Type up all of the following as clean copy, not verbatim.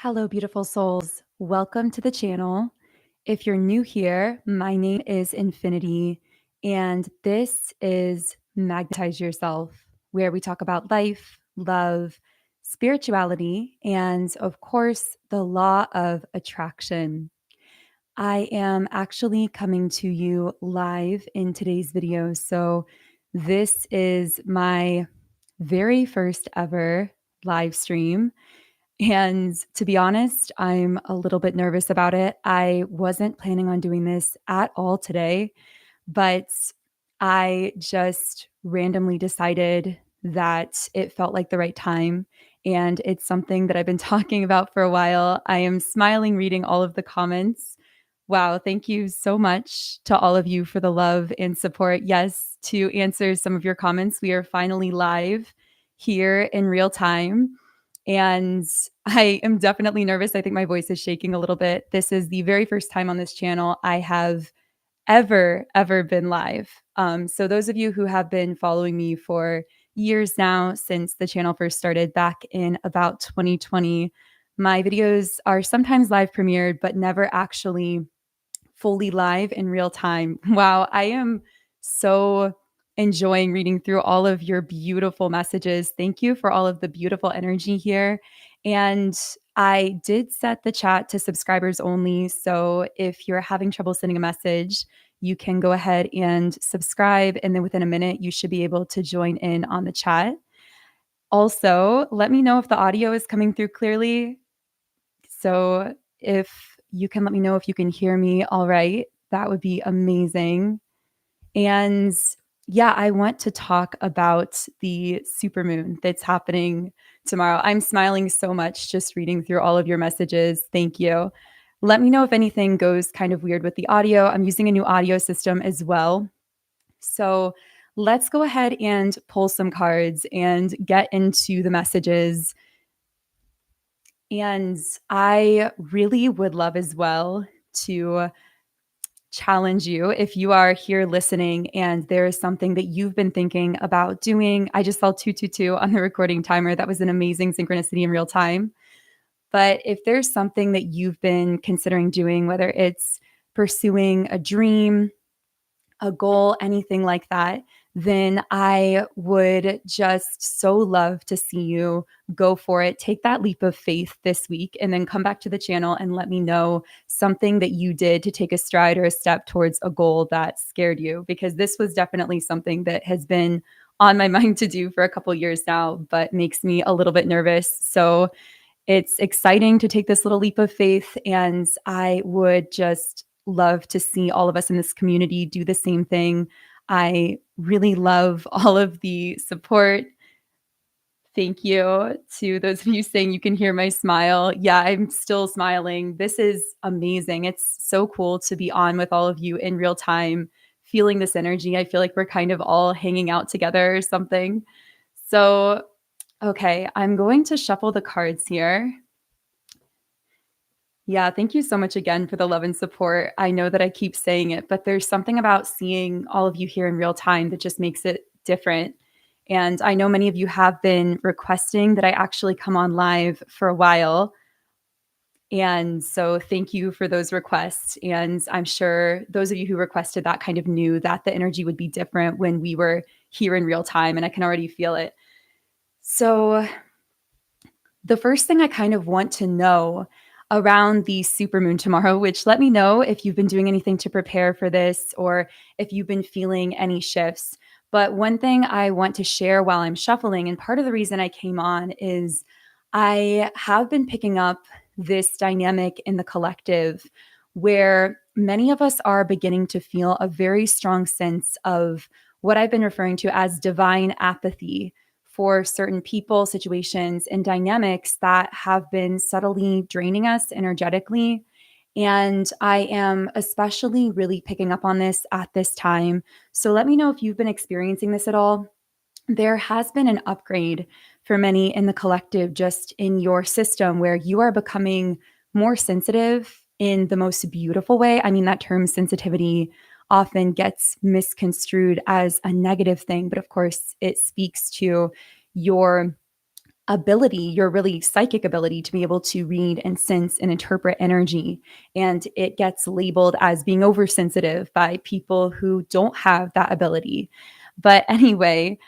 Hello, beautiful souls. Welcome to the channel. If you're new here, my name is Infinity, and this is Magnetize Yourself, where we talk about life, love, spirituality, and of course, the law of attraction. I am actually coming to you live in today's video. So, this is my very first ever live stream. And to be honest, I'm a little bit nervous about it. I wasn't planning on doing this at all today, but I just randomly decided that it felt like the right time. And it's something that I've been talking about for a while. I am smiling reading all of the comments. Wow, thank you so much to all of you for the love and support. Yes, to answer some of your comments, we are finally live here in real time. And I am definitely nervous. I think my voice is shaking a little bit. This is the very first time on this channel I have ever been live. So those of you who have been following me for years now, since the channel first started back in about 2020, my videos are sometimes live premiered, but never actually fully live in real time. Wow, I am so enjoying reading through all of your beautiful messages. Thank you for all of the beautiful energy here. And I did set the chat to subscribers only. So if you're having trouble sending a message, you can go ahead and subscribe. And then within a minute, you should be able to join in on the chat. Also, let me know if the audio is coming through clearly. So if you can let me know if you can hear me all right, that would be amazing. And yeah, I want to talk about the supermoon that's happening tomorrow. I'm smiling so much just reading through all of your messages. Thank you. Let me know if anything goes kind of weird with the audio. I'm using a new audio system as well. So let's go ahead and pull some cards and get into the messages. And I really would love as well to challenge you if you are here listening and there is something that you've been thinking about doing. I just saw 222 on the recording timer. That was an amazing synchronicity in real time. But if there's something that you've been considering doing, whether it's pursuing a dream, a goal, anything like that, then I would just so love to see you go for it. Take that leap of faith this week and then come back to the channel and let me know something that you did to take a stride or a step towards a goal that scared you, because this was definitely something that has been on my mind to do for a couple years now, but makes me a little bit nervous. So it's exciting to take this little leap of faith. And I would just love to see all of us in this community do the same thing. I really love all of the support. Thank you to those of you saying you can hear my smile. Yeah, I'm still smiling. This is amazing. It's so cool to be on with all of you in real time, feeling this energy. I feel like we're kind of all hanging out together or something. So, okay, I'm going to shuffle the cards here. Yeah, thank you so much again for the love and support. I know that I keep saying it, but there's something about seeing all of you here in real time that just makes it different. And I know many of you have been requesting that I actually come on live for a while. And so thank you for those requests. And I'm sure those of you who requested that kind of knew that the energy would be different when we were here in real time. And I can already feel it. So the first thing I kind of want to know around the supermoon tomorrow, which let me know if you've been doing anything to prepare for this or if you've been feeling any shifts. But one thing I want to share while I'm shuffling, and part of the reason I came on is I have been picking up this dynamic in the collective where many of us are beginning to feel a very strong sense of what I've been referring to as divine apathy for certain people, situations, and dynamics that have been subtly draining us energetically. And I am especially really picking up on this at this time. So let me know if you've been experiencing this at all. There has been an upgrade for many in the collective, just in your system, where you are becoming more sensitive in the most beautiful way. I mean, that term sensitivity often gets misconstrued as a negative thing, but of course, it speaks to your ability, your really psychic ability to be able to read and sense and interpret energy. And it gets labeled as being oversensitive by people who don't have that ability. But anyway,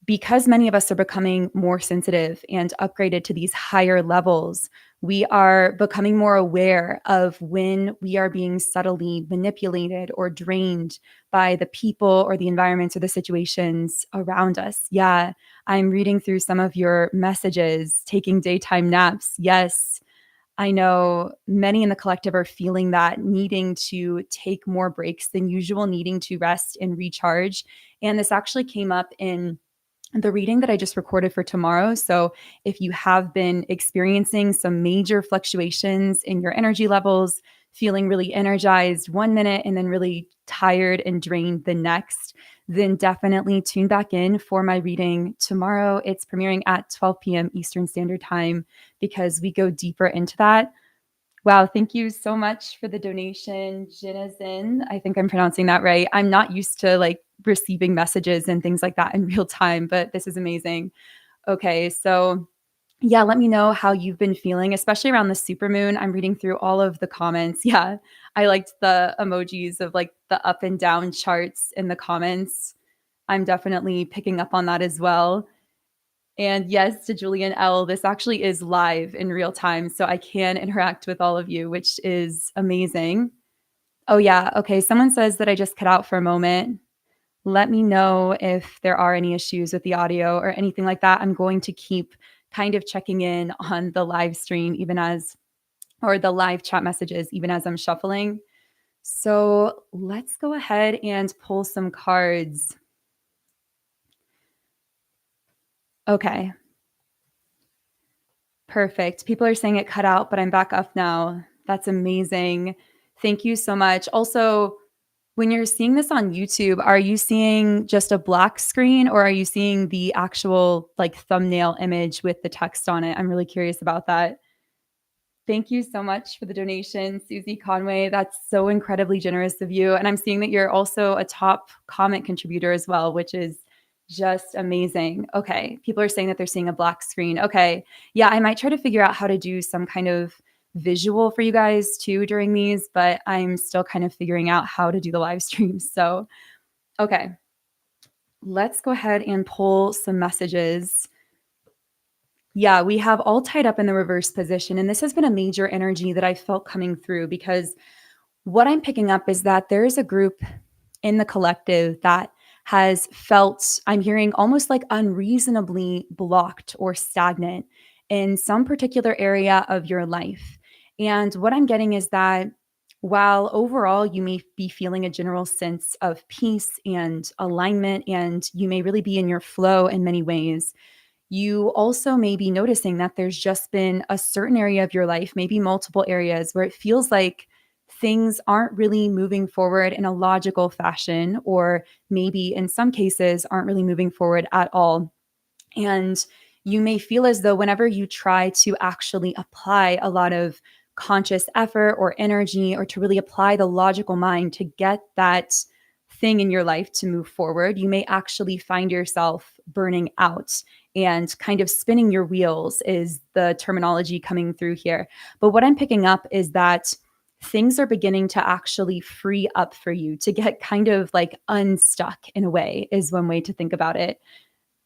because many of us are becoming more sensitive and upgraded to these higher levels, we are becoming more aware of when we are being subtly manipulated or drained by the people or the environments or the situations around us. Yeah, I'm reading through some of your messages, taking daytime naps. Yes, I know many in the collective are feeling that, needing to take more breaks than usual, needing to rest and recharge. And this actually came up in the reading that I just recorded for tomorrow. So, if you have been experiencing some major fluctuations in your energy levels, feeling really energized 1 minute and then really tired and drained the next, then definitely tune back in for my reading tomorrow. It's premiering at 12 p.m. Eastern Standard Time because we go deeper into that. Wow, thank you so much for the donation, Jinazin. I think I'm pronouncing that right. I'm not used to like receiving messages and things like that in real time, but this is amazing. Okay, so yeah, let me know how you've been feeling, especially around the supermoon. I'm reading through all of the comments. Yeah, I liked the emojis of like the up and down charts in the comments. I'm definitely picking up on that as well. And yes, to Julian L, this actually is live in real time, so I can interact with all of you, which is amazing. Oh, yeah. Okay. Someone says that I just cut out for a moment. Let me know if there are any issues with the audio or anything like that. I'm going to keep kind of checking in on the live stream, even as, or the live chat messages, even as I'm shuffling. So let's go ahead and pull some cards. Okay. Perfect. People are saying it cut out, but I'm back up now. That's amazing. Thank you so much. Also, when you're seeing this on YouTube, are you seeing just a black screen or are you seeing the actual like thumbnail image with the text on it? I'm really curious about that. Thank you so much for the donation, Susie Conway. That's so incredibly generous of you. And I'm seeing that you're also a top comment contributor as well, which is just amazing. Okay. People are saying that they're seeing a black screen. Okay. Yeah, I might try to figure out how to do some kind of visual for you guys too during these, but I'm still kind of figuring out how to do the live streams. So, okay. Let's go ahead and pull some messages. Yeah, we have all tied up in the reverse position. And this has been a major energy that I felt coming through because what I'm picking up is that there is a group in the collective that has felt, I'm hearing almost like unreasonably blocked or stagnant in some particular area of your life. And what I'm getting is that while overall you may be feeling a general sense of peace and alignment, and you may really be in your flow in many ways, you also may be noticing that there's just been a certain area of your life, maybe multiple areas, where it feels like things aren't really moving forward in a logical fashion, or maybe in some cases aren't really moving forward at all. And you may feel as though whenever you try to actually apply a lot of conscious effort or energy, or to really apply the logical mind to get that thing in your life to move forward, you may actually find yourself burning out and kind of spinning your wheels, is the terminology coming through here. But what I'm picking up is that things are beginning to actually free up for you to get kind of like unstuck in a way, is one way to think about it.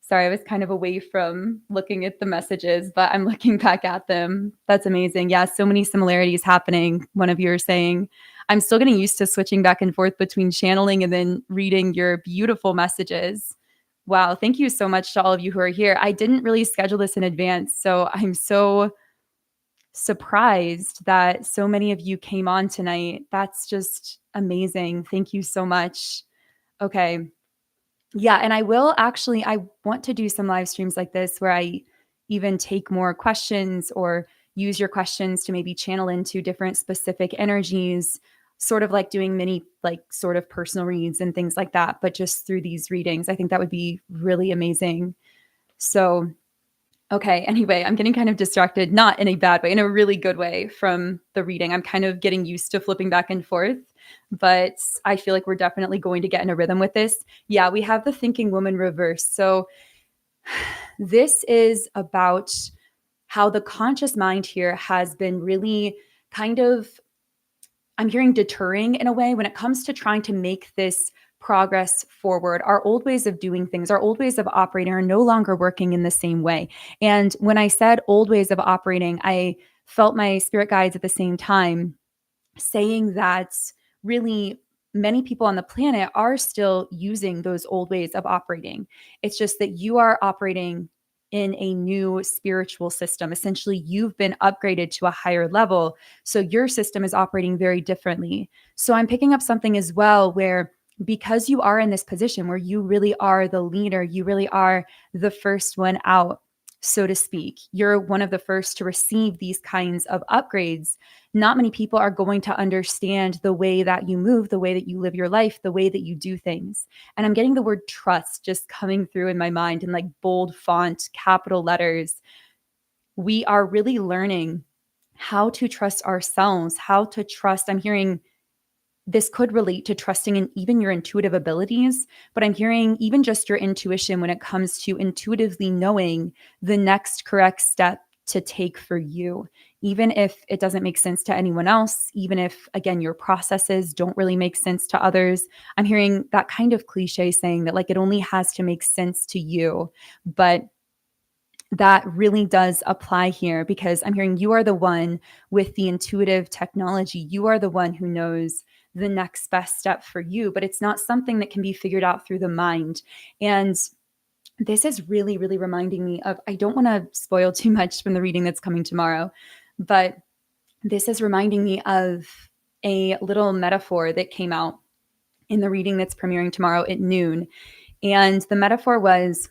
Sorry, I was kind of away from looking at the messages, but I'm looking back at them. That's amazing. Yeah, so many similarities happening. One of you are saying, I'm still getting used to switching back and forth between channeling and then reading your beautiful messages. Wow, thank you so much to all of you who are here. I didn't really schedule this in advance, so I'm so surprised that so many of you came on tonight. That's just amazing. Thank you so much. Okay. Yeah, and I want to do some live streams like this where I even take more questions or use your questions to maybe channel into different specific energies, sort of like doing mini, like sort of personal reads and things like that, but just through these readings. I think that would be really amazing. So, okay, anyway, I'm getting kind of distracted, not in a bad way, in a really good way from the reading. I'm kind of getting used to flipping back and forth, but I feel like we're definitely going to get in a rhythm with this. Yeah, we have the thinking woman reverse. So This is about how the conscious mind here has been really kind of, I'm hearing, deterring in a way when it comes to trying to make this progress forward. Our old ways of doing things, our old ways of operating are no longer working in the same way. And when I said old ways of operating, I felt my spirit guides at the same time saying that really many people on the planet are still using those old ways of operating. It's just that you are operating in a new spiritual system. Essentially, you've been upgraded to a higher level. So your system is operating very differently. So I'm picking up something as well where, because you are in this position where you really are the leader, you really are the first one out, so to speak. You're one of the first to receive these kinds of upgrades. Not many people are going to understand the way that you move, the way that you live your life, the way that you do things. And I'm getting the word trust just coming through in my mind in like bold font, capital letters. We are really learning how to trust ourselves, how to trust. I'm hearing this could relate to trusting in even your intuitive abilities, but I'm hearing even just your intuition when it comes to intuitively knowing the next correct step to take for you, even if it doesn't make sense to anyone else, even if, again, your processes don't really make sense to others. I'm hearing that kind of cliche saying that like it only has to make sense to you, but that really does apply here because I'm hearing you are the one with the intuitive technology. You are the one who knows the next best step for you, but it's not something that can be figured out through the mind. And this is really, really reminding me of, I don't want to spoil too much from the reading that's coming tomorrow, but this is reminding me of a little metaphor that came out in the reading that's premiering tomorrow at noon. And the metaphor was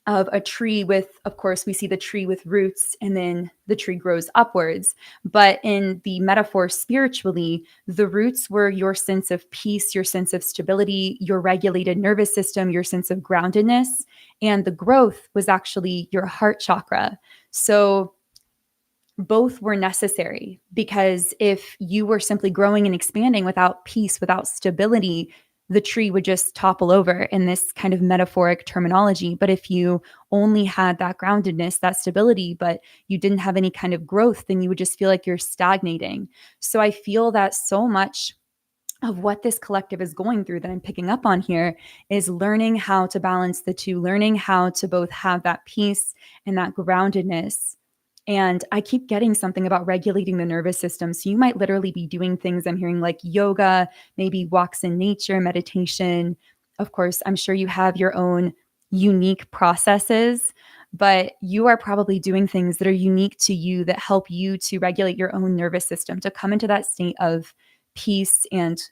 of a tree with, of course, we see the tree with roots and then the tree grows upwards. But in the metaphor spiritually, the roots were your sense of peace, your sense of stability, your regulated nervous system, your sense of groundedness. And the growth was actually your heart chakra. So both were necessary because if you were simply growing and expanding without peace, without stability, the tree would just topple over in this kind of metaphoric terminology. But if you only had that groundedness, that stability, but you didn't have any kind of growth, then you would just feel like you're stagnating. So I feel that so much of what this collective is going through that I'm picking up on here is learning how to balance the two, learning how to both have that peace and that groundedness. And I keep getting something about regulating the nervous system. So you might literally be doing things I'm hearing like yoga, maybe walks in nature, meditation. Of course, I'm sure you have your own unique processes, but you are probably doing things that are unique to you that help you to regulate your own nervous system, to come into that state of peace and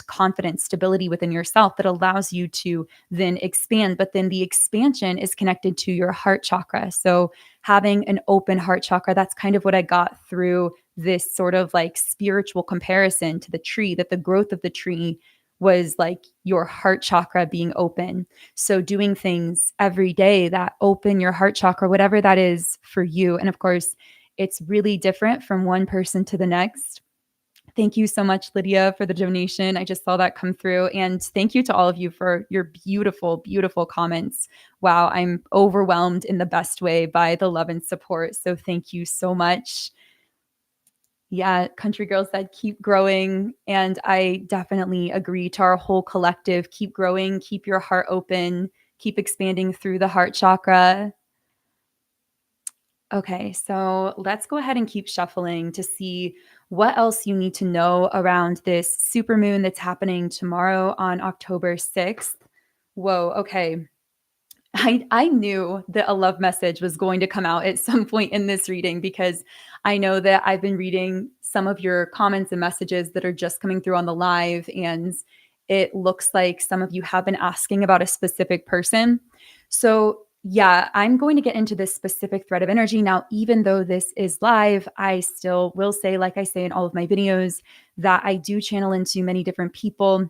confidence, stability within yourself that allows you to then expand. But then the expansion is connected to your heart chakra. So having an open heart chakra, that's kind of what I got through this sort of like spiritual comparison to the tree, that the growth of the tree was like your heart chakra being open. So doing things every day that open your heart chakra, whatever that is for you. And of course, it's really different from one person to the next. Thank you so much, Lydia, for the donation. I just saw that come through. And thank you to all of you for your beautiful, beautiful comments. Wow, I'm overwhelmed in the best way by the love and support. So thank you so much. Yeah, Country Girl said, keep growing. And I definitely agree to our whole collective. Keep growing, keep your heart open, keep expanding through the heart chakra. Okay, so let's go ahead and keep shuffling to see what else you need to know around this supermoon that's happening tomorrow on October 6th. Whoa, okay. I knew that a love message was going to come out at some point in this reading because I know that I've been reading some of your comments and messages that are just coming through on the live, and it looks like some of you have been asking about a specific person. So, yeah, I'm going to get into this specific thread of energy. Now, even though this is live, I still will say, like I say in all of my videos, that I do channel into many different people,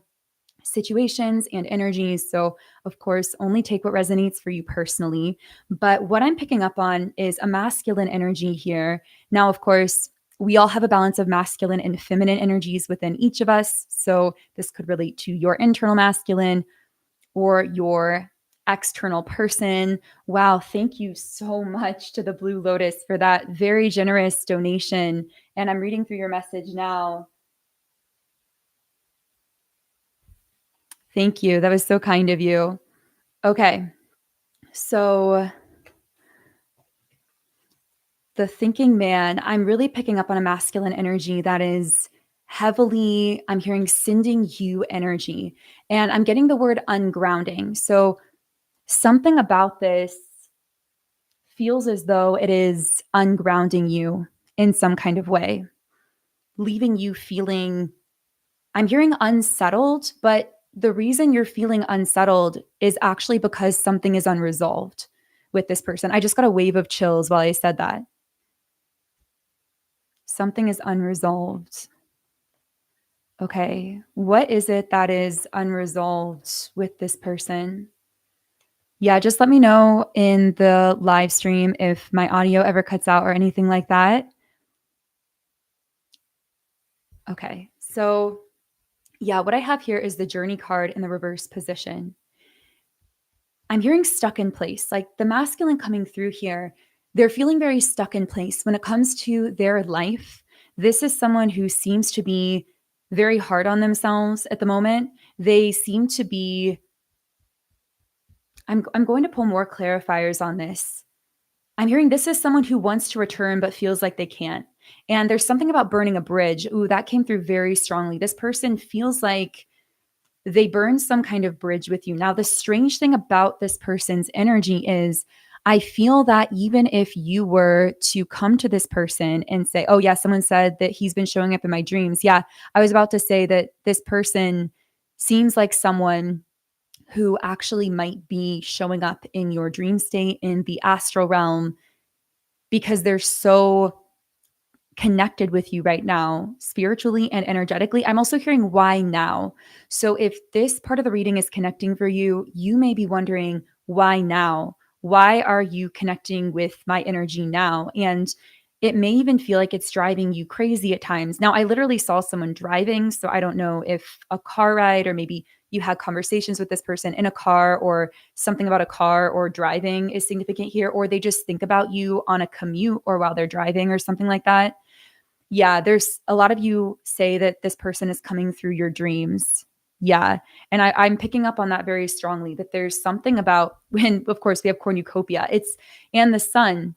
situations, and energies. So, of course, only take what resonates for you personally. But what I'm picking up on is a masculine energy here. Now, of course, we all have a balance of masculine and feminine energies within each of us. So, this could relate to your internal masculine or your external person. Wow, thank you so much to the Blue Lotus for that very generous donation. And I'm reading through your message now. Thank you. That was so kind of you. Okay. So the thinking man, I'm really picking up on a masculine energy that is heavily, I'm hearing sending you energy. And I'm getting the word ungrounding. So something about this feels as though it is ungrounding you in some kind of way, leaving you feeling, I'm hearing unsettled, but the reason you're feeling unsettled is actually because something is unresolved with this person. I just got a wave of chills while I said that. Something is unresolved. Okay. What is it that is unresolved with this person? Yeah, just let me know in the live stream if my audio ever cuts out or anything like that. Okay. So, yeah, what I have here is the journey card in the reverse position. I'm hearing stuck in place, like the masculine coming through here. They're feeling very stuck in place when it comes to their life. This is someone who seems to be very hard on themselves at the moment. They seem to be, I'm going to pull more clarifiers on this. I'm hearing this is someone who wants to return but feels like they can't. And there's something about burning a bridge. Ooh, that came through very strongly. This person feels like they burn some kind of bridge with you. Now, the strange thing about this person's energy is I feel that even if you were to come to this person and say, oh, yeah, someone said that he's been showing up in my dreams. Yeah, I was about to say that this person seems like someone who actually might be showing up in your dream state in the astral realm because they're so connected with you right now, spiritually and energetically. I'm also hearing why now. So if this part of the reading is connecting for you, you may be wondering why now? Why are you connecting with my energy now? And it may even feel like it's driving you crazy at times. Now, I literally saw someone driving, so I don't know if a car ride or maybe you had conversations with this person in a car or something about a car or driving is significant here, or they just think about you on a commute or while they're driving or something like that. Yeah, there's a lot of you say that this person is coming through your dreams. Yeah. And I'm picking up on that very strongly that there's something about when, of course, we have cornucopia, it's and the sun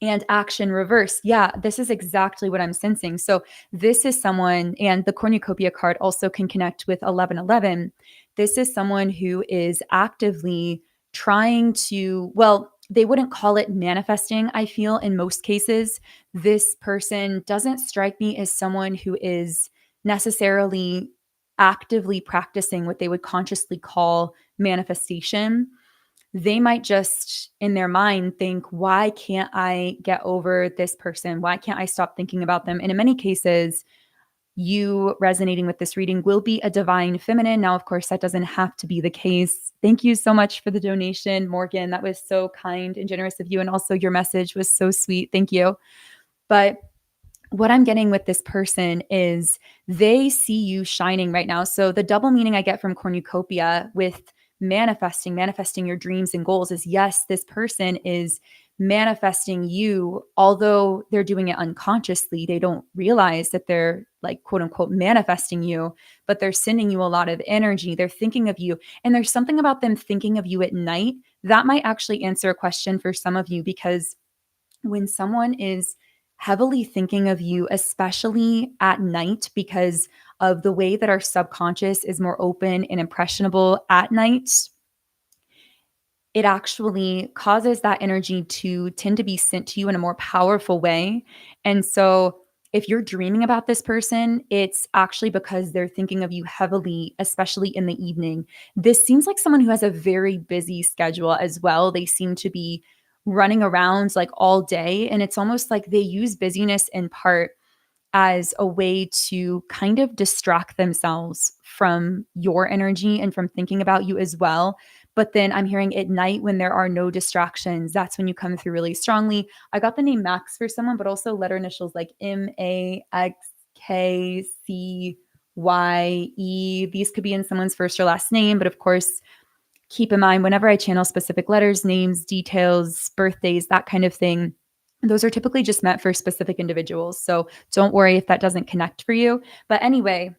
and action reverse. Yeah, this is exactly what I'm sensing. So this is someone, and the cornucopia card also can connect with 1111. This is someone who is actively trying to, well, they wouldn't call it manifesting, I feel, in most cases. This person doesn't strike me as someone who is necessarily actively practicing what they would consciously call manifestation. They might just in their mind think, why can't I get over this person? Why can't I stop thinking about them? And in many cases, you resonating with this reading will be a divine feminine. Now, of course, that doesn't have to be the case. Thank you so much for the donation, Morgan. That was so kind and generous of you. And also, your message was so sweet. Thank you. But what I'm getting with this person is they see you shining right now. So the double meaning I get from cornucopia with manifesting your dreams and goals is yes, this person is manifesting you, although they're doing it unconsciously. They don't realize that they're like quote unquote manifesting you, but they're sending you a lot of energy. They're thinking of you. And there's something about them thinking of you at night that might actually answer a question for some of you, because when someone is heavily thinking of you, especially at night, because of the way that our subconscious is more open and impressionable at night, it actually causes that energy to tend to be sent to you in a more powerful way. And so, if you're dreaming about this person, it's actually because they're thinking of you heavily, especially in the evening. This seems like someone who has a very busy schedule as well. They seem to be running around like all day. And it's almost like they use busyness in part as a way to kind of distract themselves from your energy and from thinking about you as well. But then I'm hearing at night when there are no distractions, that's when you come through really strongly. I got the name Max for someone, but also letter initials like MAXKCYE. These could be in someone's first or last name, but of course, keep in mind whenever I channel specific letters, names, details, birthdays, that kind of thing, those are typically just meant for specific individuals. So don't worry if that doesn't connect for you. But anyway,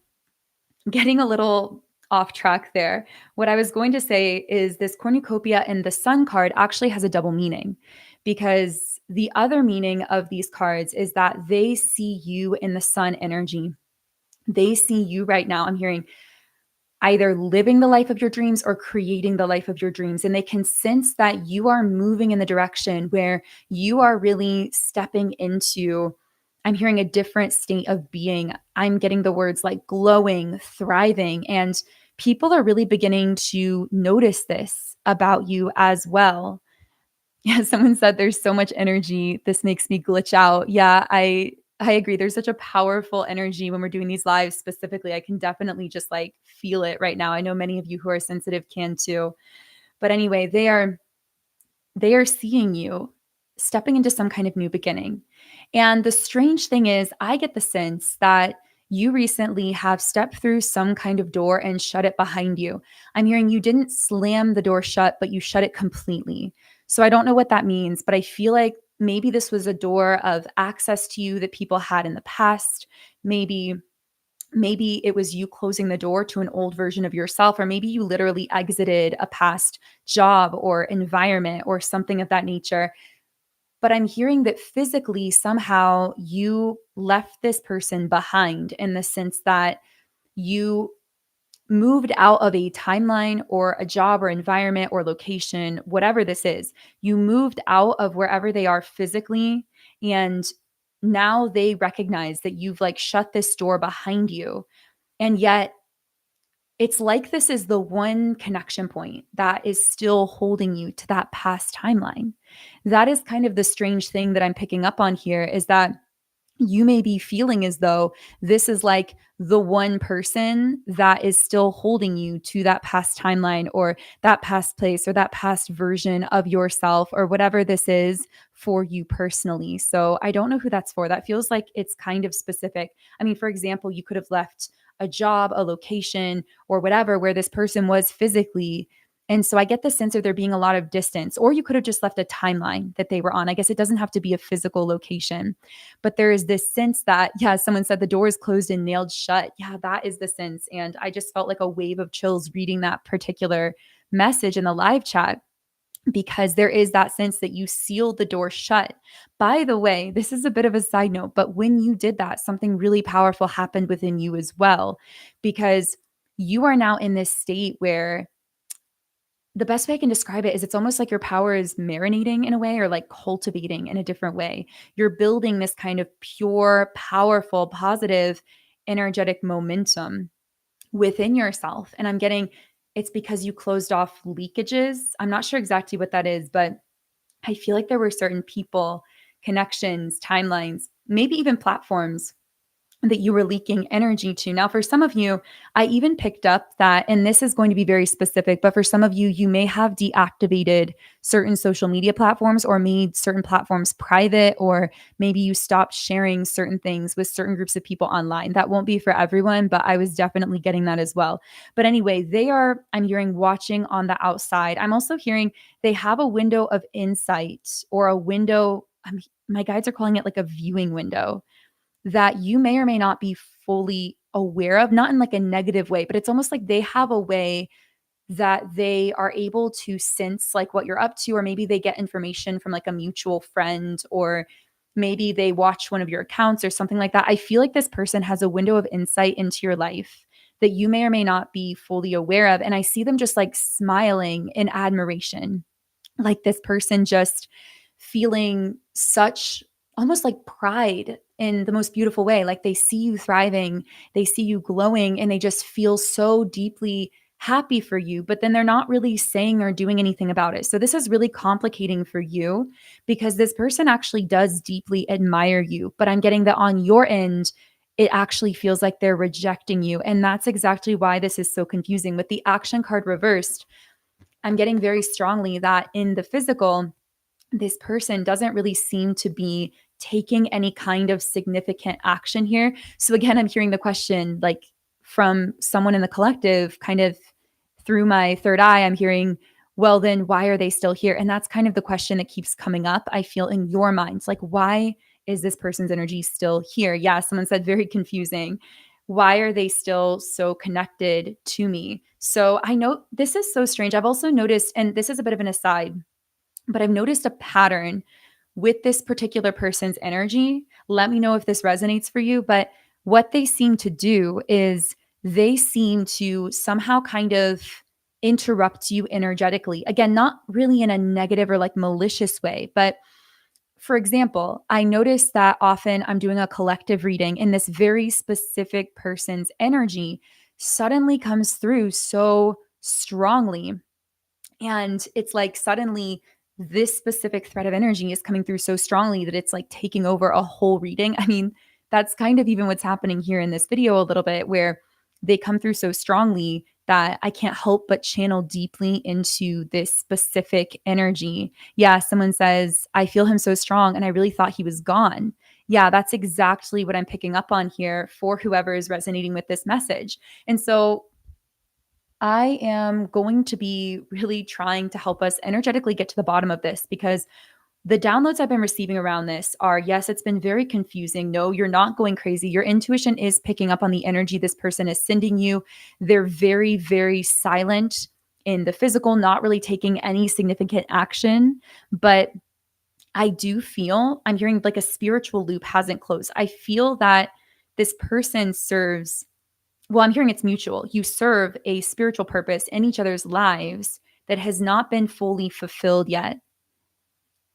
getting a little off track there. What I was going to say is this cornucopia in the sun card actually has a double meaning, because the other meaning of these cards is that they see you in the sun energy. They see you right now. I'm hearing either living the life of your dreams or creating the life of your dreams. And they can sense that you are moving in the direction where you are really stepping into, I'm hearing a different state of being. I'm getting the words like glowing, thriving, and people are really beginning to notice this about you as well. Yeah, someone said there's so much energy. This makes me glitch out. Yeah, I agree. There's such a powerful energy when we're doing these lives specifically. I can definitely just like feel it right now. I know many of you who are sensitive can too. But anyway, they are seeing you stepping into some kind of new beginning. And the strange thing is, I get the sense that you recently have stepped through some kind of door and shut it behind you. I'm hearing you didn't slam the door shut, but you shut it completely. So I don't know what that means, but I feel like maybe this was a door of access to you that people had in the past. Maybe it was you closing the door to an old version of yourself, or maybe you literally exited a past job or environment or something of that nature. But I'm hearing that physically somehow you left this person behind, in the sense that you moved out of a timeline or a job or environment or location, whatever this is. You moved out of wherever they are physically, and now they recognize that you've like shut this door behind you. And yet it's like this is the one connection point that is still holding you to that past timeline. That is kind of the strange thing that I'm picking up on here, is that you may be feeling as though this is like the one person that is still holding you to that past timeline or that past place or that past version of yourself or whatever this is for you personally. So I don't know who that's for. That feels like it's kind of specific. I mean, for example, you could have left a job, a location, or whatever where this person was physically. And so I get the sense of there being a lot of distance, or you could have just left a timeline that they were on. I guess it doesn't have to be a physical location. But there is this sense that, yeah, someone said the door is closed and nailed shut. Yeah, that is the sense. And I just felt like a wave of chills reading that particular message in the live chat, because there is that sense that you sealed the door shut. By the way, this is a bit of a side note, but when you did that, something really powerful happened within you as well, because you are now in this state where the best way I can describe it is it's almost like your power is marinating in a way, or like cultivating in a different way. You're building this kind of pure, powerful, positive, energetic momentum within yourself. And I'm getting it's because you closed off leakages. I'm not sure exactly what that is, but I feel like there were certain people, connections, timelines, maybe even platforms that you were leaking energy to. Now, for some of you, I even picked up that, and this is going to be very specific, but for some of you, you may have deactivated certain social media platforms or made certain platforms private, or maybe you stopped sharing certain things with certain groups of people online. That won't be for everyone, but I was definitely getting that as well. But anyway, they are, I'm hearing, watching on the outside. I'm also hearing they have a window of insight, or a window. My guides are calling it like a viewing window, that you may or may not be fully aware of, not in like a negative way, but it's almost like they have a way that they are able to sense like what you're up to, or maybe they get information from like a mutual friend, or maybe they watch one of your accounts or something like that. I feel like this person has a window of insight into your life that you may or may not be fully aware of. And I see them just like smiling in admiration, like this person just feeling such almost like pride in the most beautiful way. Like they see you thriving, they see you glowing, and they just feel so deeply happy for you, but then they're not really saying or doing anything about it. So this is really complicating for you, because this person actually does deeply admire you, but I'm getting that on your end, it actually feels like they're rejecting you. And that's exactly why this is so confusing. With the action card reversed, I'm getting very strongly that in the physical, this person doesn't really seem to be taking any kind of significant action here. So again, I'm hearing the question like from someone in the collective kind of through my third eye, I'm hearing, well, then why are they still here? And that's kind of the question that keeps coming up, I feel, in your minds. Like, why is this person's energy still here? Yeah, someone said very confusing. Why are they still so connected to me? So I know this is so strange. I've also noticed, and this is a bit of an aside, but I've noticed a pattern with this particular person's energy. Let me know if this resonates for you. But what they seem to do is they seem to somehow kind of interrupt you energetically. Again, not really in a negative or like malicious way, but for example, I notice that often I'm doing a collective reading and this very specific person's energy suddenly comes through so strongly. And it's like suddenly this specific thread of energy is coming through so strongly that it's like taking over a whole reading. I mean, that's kind of even what's happening here in this video a little bit, where they come through so strongly that I can't help but channel deeply into this specific energy. Yeah, someone says, I feel him so strong and I really thought he was gone. Yeah, that's exactly what I'm picking up on here for whoever is resonating with this message. And so I am going to be really trying to help us energetically get to the bottom of this, because the downloads I've been receiving around this are, yes, it's been very confusing. No, you're not going crazy. Your intuition is picking up on the energy this person is sending you. They're very, very silent in the physical, not really taking any significant action. But I do feel I'm hearing like a spiritual loop hasn't closed. I feel that this person serves, well, I'm hearing it's mutual. You serve a spiritual purpose in each other's lives that has not been fully fulfilled yet.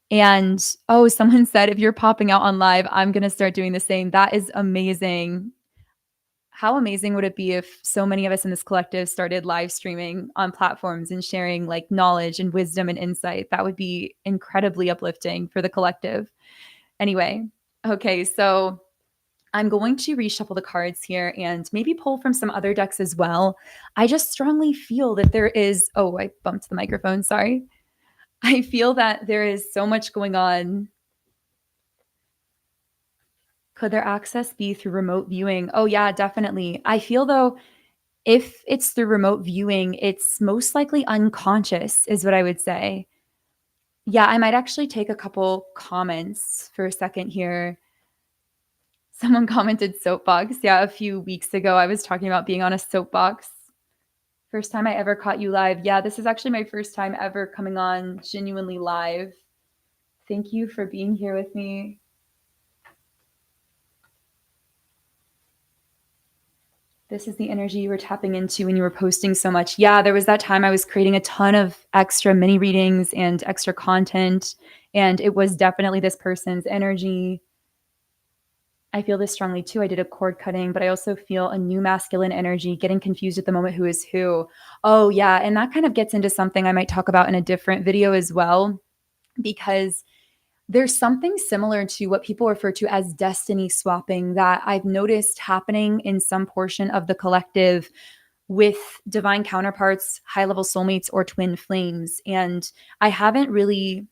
And oh, someone said, if you're popping out on live, I'm going to start doing the same. That is amazing. How amazing would it be if so many of us in this collective started live streaming on platforms and sharing like knowledge and wisdom and insight? That would be incredibly uplifting for the collective. Anyway, okay, so I'm going to reshuffle the cards here and maybe pull from some other decks as well. I just strongly feel that there is, oh, I bumped the microphone, sorry. I feel that there is so much going on. Could their access be through remote viewing? Oh, yeah, definitely. I feel though, if it's through remote viewing, it's most likely unconscious, is what I would say. Yeah, I might actually take a couple comments for a second here. Someone commented soapbox. Yeah, a few weeks ago, I was talking about being on a soapbox. First time I ever caught you live. Yeah, this is actually my first time ever coming on genuinely live. Thank you for being here with me. This is the energy you were tapping into when you were posting so much. Yeah, there was that time I was creating a ton of extra mini readings and extra content, and it was definitely this person's energy. I feel this strongly too. I did a cord cutting, but I also feel a new masculine energy, getting confused at the moment who is who. Oh, yeah. And that kind of gets into something I might talk about in a different video as well, because there's something similar to what people refer to as destiny swapping that I've noticed happening in some portion of the collective with divine counterparts, high level soulmates, or twin flames. And I haven't really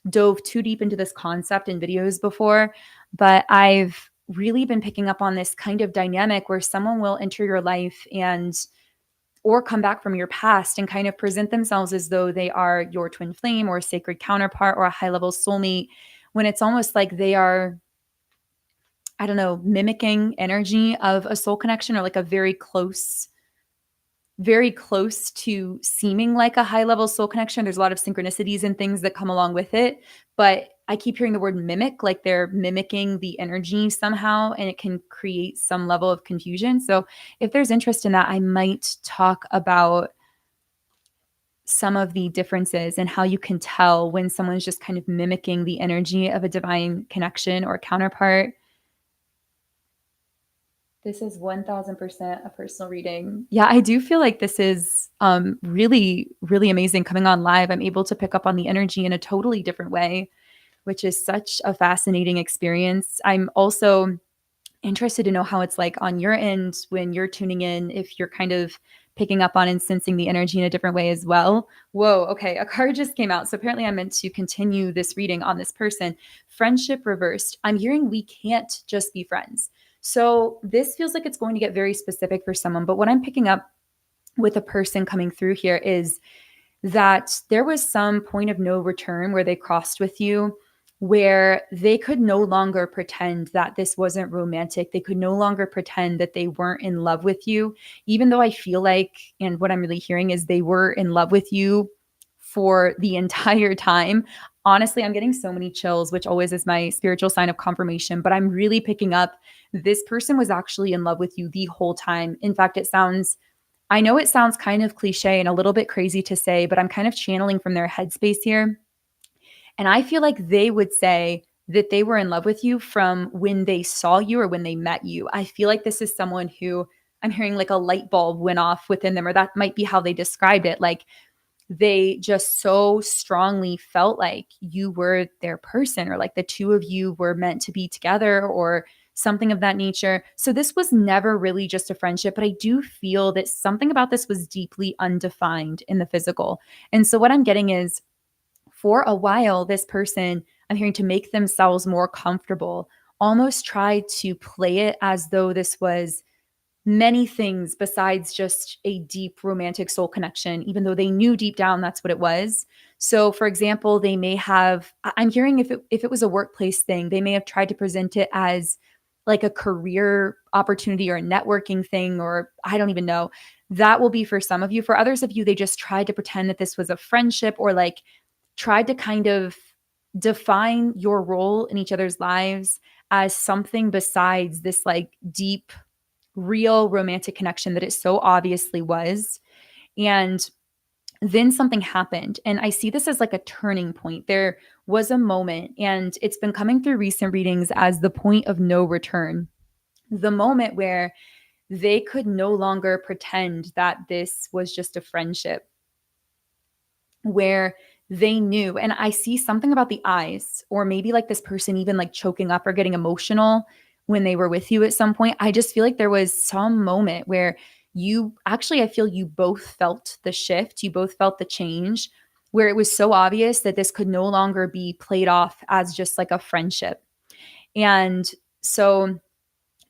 dove too deep into this concept in videos before, but I've really been picking up on this kind of dynamic where someone will enter your life and or come back from your past and kind of present themselves as though they are your twin flame or a sacred counterpart or a high level soulmate, when it's almost like they are, I don't know, mimicking energy of a soul connection, or like a very close to seeming like a high level soul connection. There's a lot of synchronicities and things that come along with it. But I keep hearing the word mimic, like they're mimicking the energy somehow, and it can create some level of confusion. So if there's interest in that, I might talk about some of the differences and how you can tell when someone's just kind of mimicking the energy of a divine connection or counterpart. This is 1000% a personal reading. Yeah, I do feel like this is really, really amazing coming on live. I'm able to pick up on the energy in a totally different way, which is such a fascinating experience. I'm also interested to know how it's like on your end when you're tuning in, if you're kind of picking up on and sensing the energy in a different way as well. Whoa, okay, a card just came out. So apparently I'm meant to continue this reading on this person. Friendship reversed. I'm hearing we can't just be friends. So this feels like it's going to get very specific for someone, but what I'm picking up with a person coming through here is that there was some point of no return where they crossed with you, where they could no longer pretend that this wasn't romantic. They could no longer pretend that they weren't in love with you, even though I feel like, and what I'm really hearing is they were in love with you for the entire time. Honestly, I'm getting so many chills, which always is my spiritual sign of confirmation, but I'm really picking up this person was actually in love with you the whole time. In fact, I know it sounds kind of cliche and a little bit crazy to say, but I'm kind of channeling from their headspace here. And I feel like they would say that they were in love with you from when they saw you or when they met you. I feel like this is someone who I'm hearing like a light bulb went off within them, or that might be how they described it. Like they just so strongly felt like you were their person, or like the two of you were meant to be together, or something of that nature. So this was never really just a friendship, but I do feel that something about this was deeply undefined in the physical. And so what I'm getting is for a while, this person, I'm hearing, to make themselves more comfortable, almost tried to play it as though this was many things besides just a deep romantic soul connection, even though they knew deep down that's what it was. So, for example, they may have, I'm hearing if it was a workplace thing, they may have tried to present it as like a career opportunity or a networking thing, or I don't even know. That will be for some of you. For others of you, they just tried to pretend that this was a friendship, or like tried to kind of define your role in each other's lives as something besides this like deep, real romantic connection that it so obviously was. And then something happened. And I see this as like a turning point. There was a moment, and it's been coming through recent readings as the point of no return, the moment where they could no longer pretend that this was just a friendship, where they knew. And I see something about the eyes, or maybe like this person even like choking up or getting emotional when they were with you at some point. I just feel like there was some moment where you actually, I feel you both felt the shift, you both felt the change, where it was so obvious that this could no longer be played off as just like a friendship. And so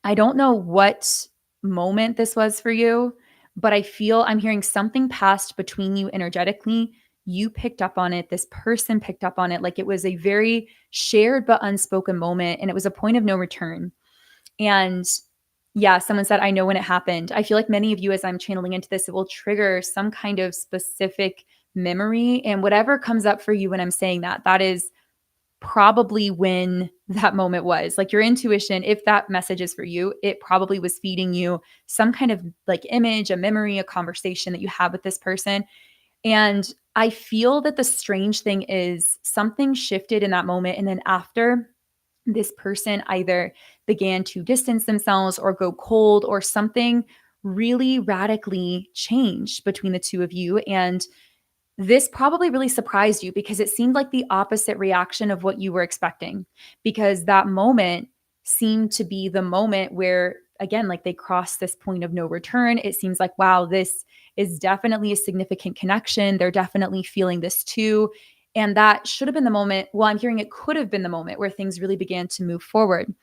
I don't know what moment this was for you, but I feel I'm hearing something passed between you energetically. You picked up on it. This person picked up on it. Like it was a very shared but unspoken moment, and it was a point of no return. And yeah, someone said, I know when it happened. I feel like many of you, as I'm channeling into this, it will trigger some kind of specific memory. And whatever comes up for you when I'm saying that, that is probably when that moment was. Like your intuition, if that message is for you, it probably was feeding you some kind of like image, a memory, a conversation that you had with this person. And I feel that the strange thing is something shifted in that moment. And then after, this person either began to distance themselves or go cold, or something really radically changed between the two of you. And this probably really surprised you because it seemed like the opposite reaction of what you were expecting, because that moment seemed to be the moment where, again, like they crossed this point of no return. It seems like, wow, this is definitely a significant connection. They're definitely feeling this too. And that should have been the moment. Well, I'm hearing it could have been the moment where things really began to move forward.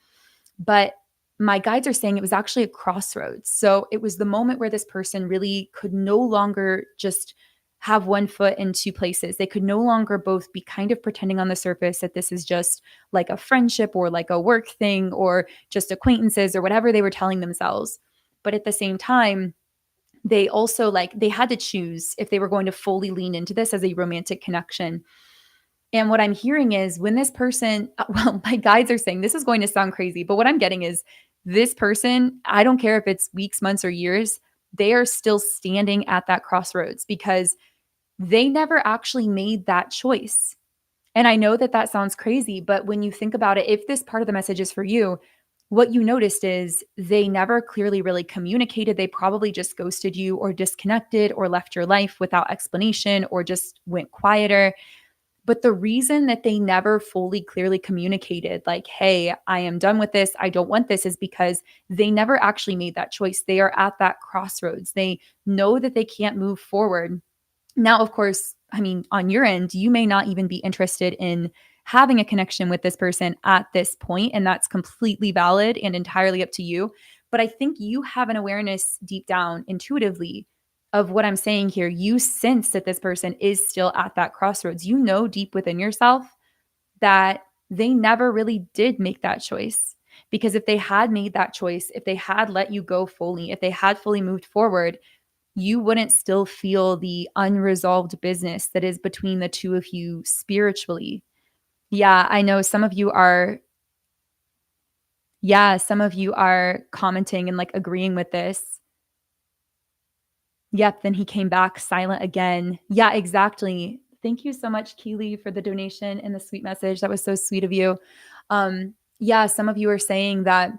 But my guides are saying it was actually a crossroads. So it was the moment where this person really could no longer just have one foot in two places. They could no longer both be kind of pretending on the surface that this is just like a friendship or like a work thing or just acquaintances or whatever they were telling themselves. But at the same time, they also like they had to choose if they were going to fully lean into this as a romantic connection. And what I'm hearing is when this person, well, my guides are saying this is going to sound crazy, but what I'm getting is this person, I don't care if it's weeks, months, or years, they are still standing at that crossroads because they never actually made that choice. And I know that that sounds crazy, but when you think about it, if this part of the message is for you, what you noticed is they never clearly really communicated. They probably just ghosted you or disconnected or left your life without explanation or just went quieter. But the reason that they never fully clearly communicated, like, hey, I am done with this, I don't want this, is because they never actually made that choice. They are at that crossroads. They know that they can't move forward. Now, of course, I mean, on your end, you may not even be interested in having a connection with this person at this point, and that's completely valid and entirely up to you. But I think you have an awareness deep down intuitively of what I'm saying here, you sense that this person is still at that crossroads. You know deep within yourself that they never really did make that choice. Because if they had made that choice, if they had let you go fully, if they had fully moved forward, you wouldn't still feel the unresolved business that is between the two of you spiritually. Yeah, I know some of you are commenting and like agreeing with this. Yep, then he came back silent again. Yeah, exactly. Thank you so much, Keely, for the donation and the sweet message. That was so sweet of you. Yeah, some of you are saying that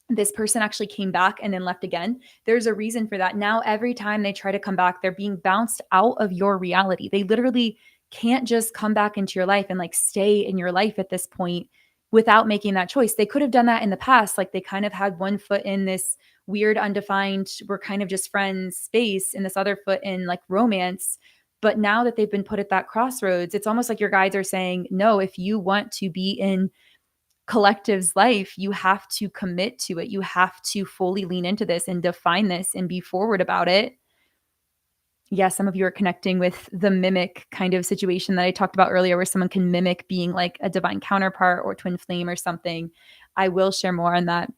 this person actually came back and then left again. There's a reason for that. Now, every time they try to come back, they're being bounced out of your reality. They literally can't just come back into your life and like stay in your life at this point without making that choice. They could have done that in the past. Like they kind of had one foot in this weird, undefined, we're kind of just friends space, and this other foot in like romance. But now that they've been put at that crossroads, it's almost like your guides are saying, no, if you want to be in collective's life, you have to commit to it. You have to fully lean into this and define this and be forward about it. Yeah, some of you are connecting with the mimic kind of situation that I talked about earlier, where someone can mimic being like a divine counterpart or twin flame or something. I will share more on that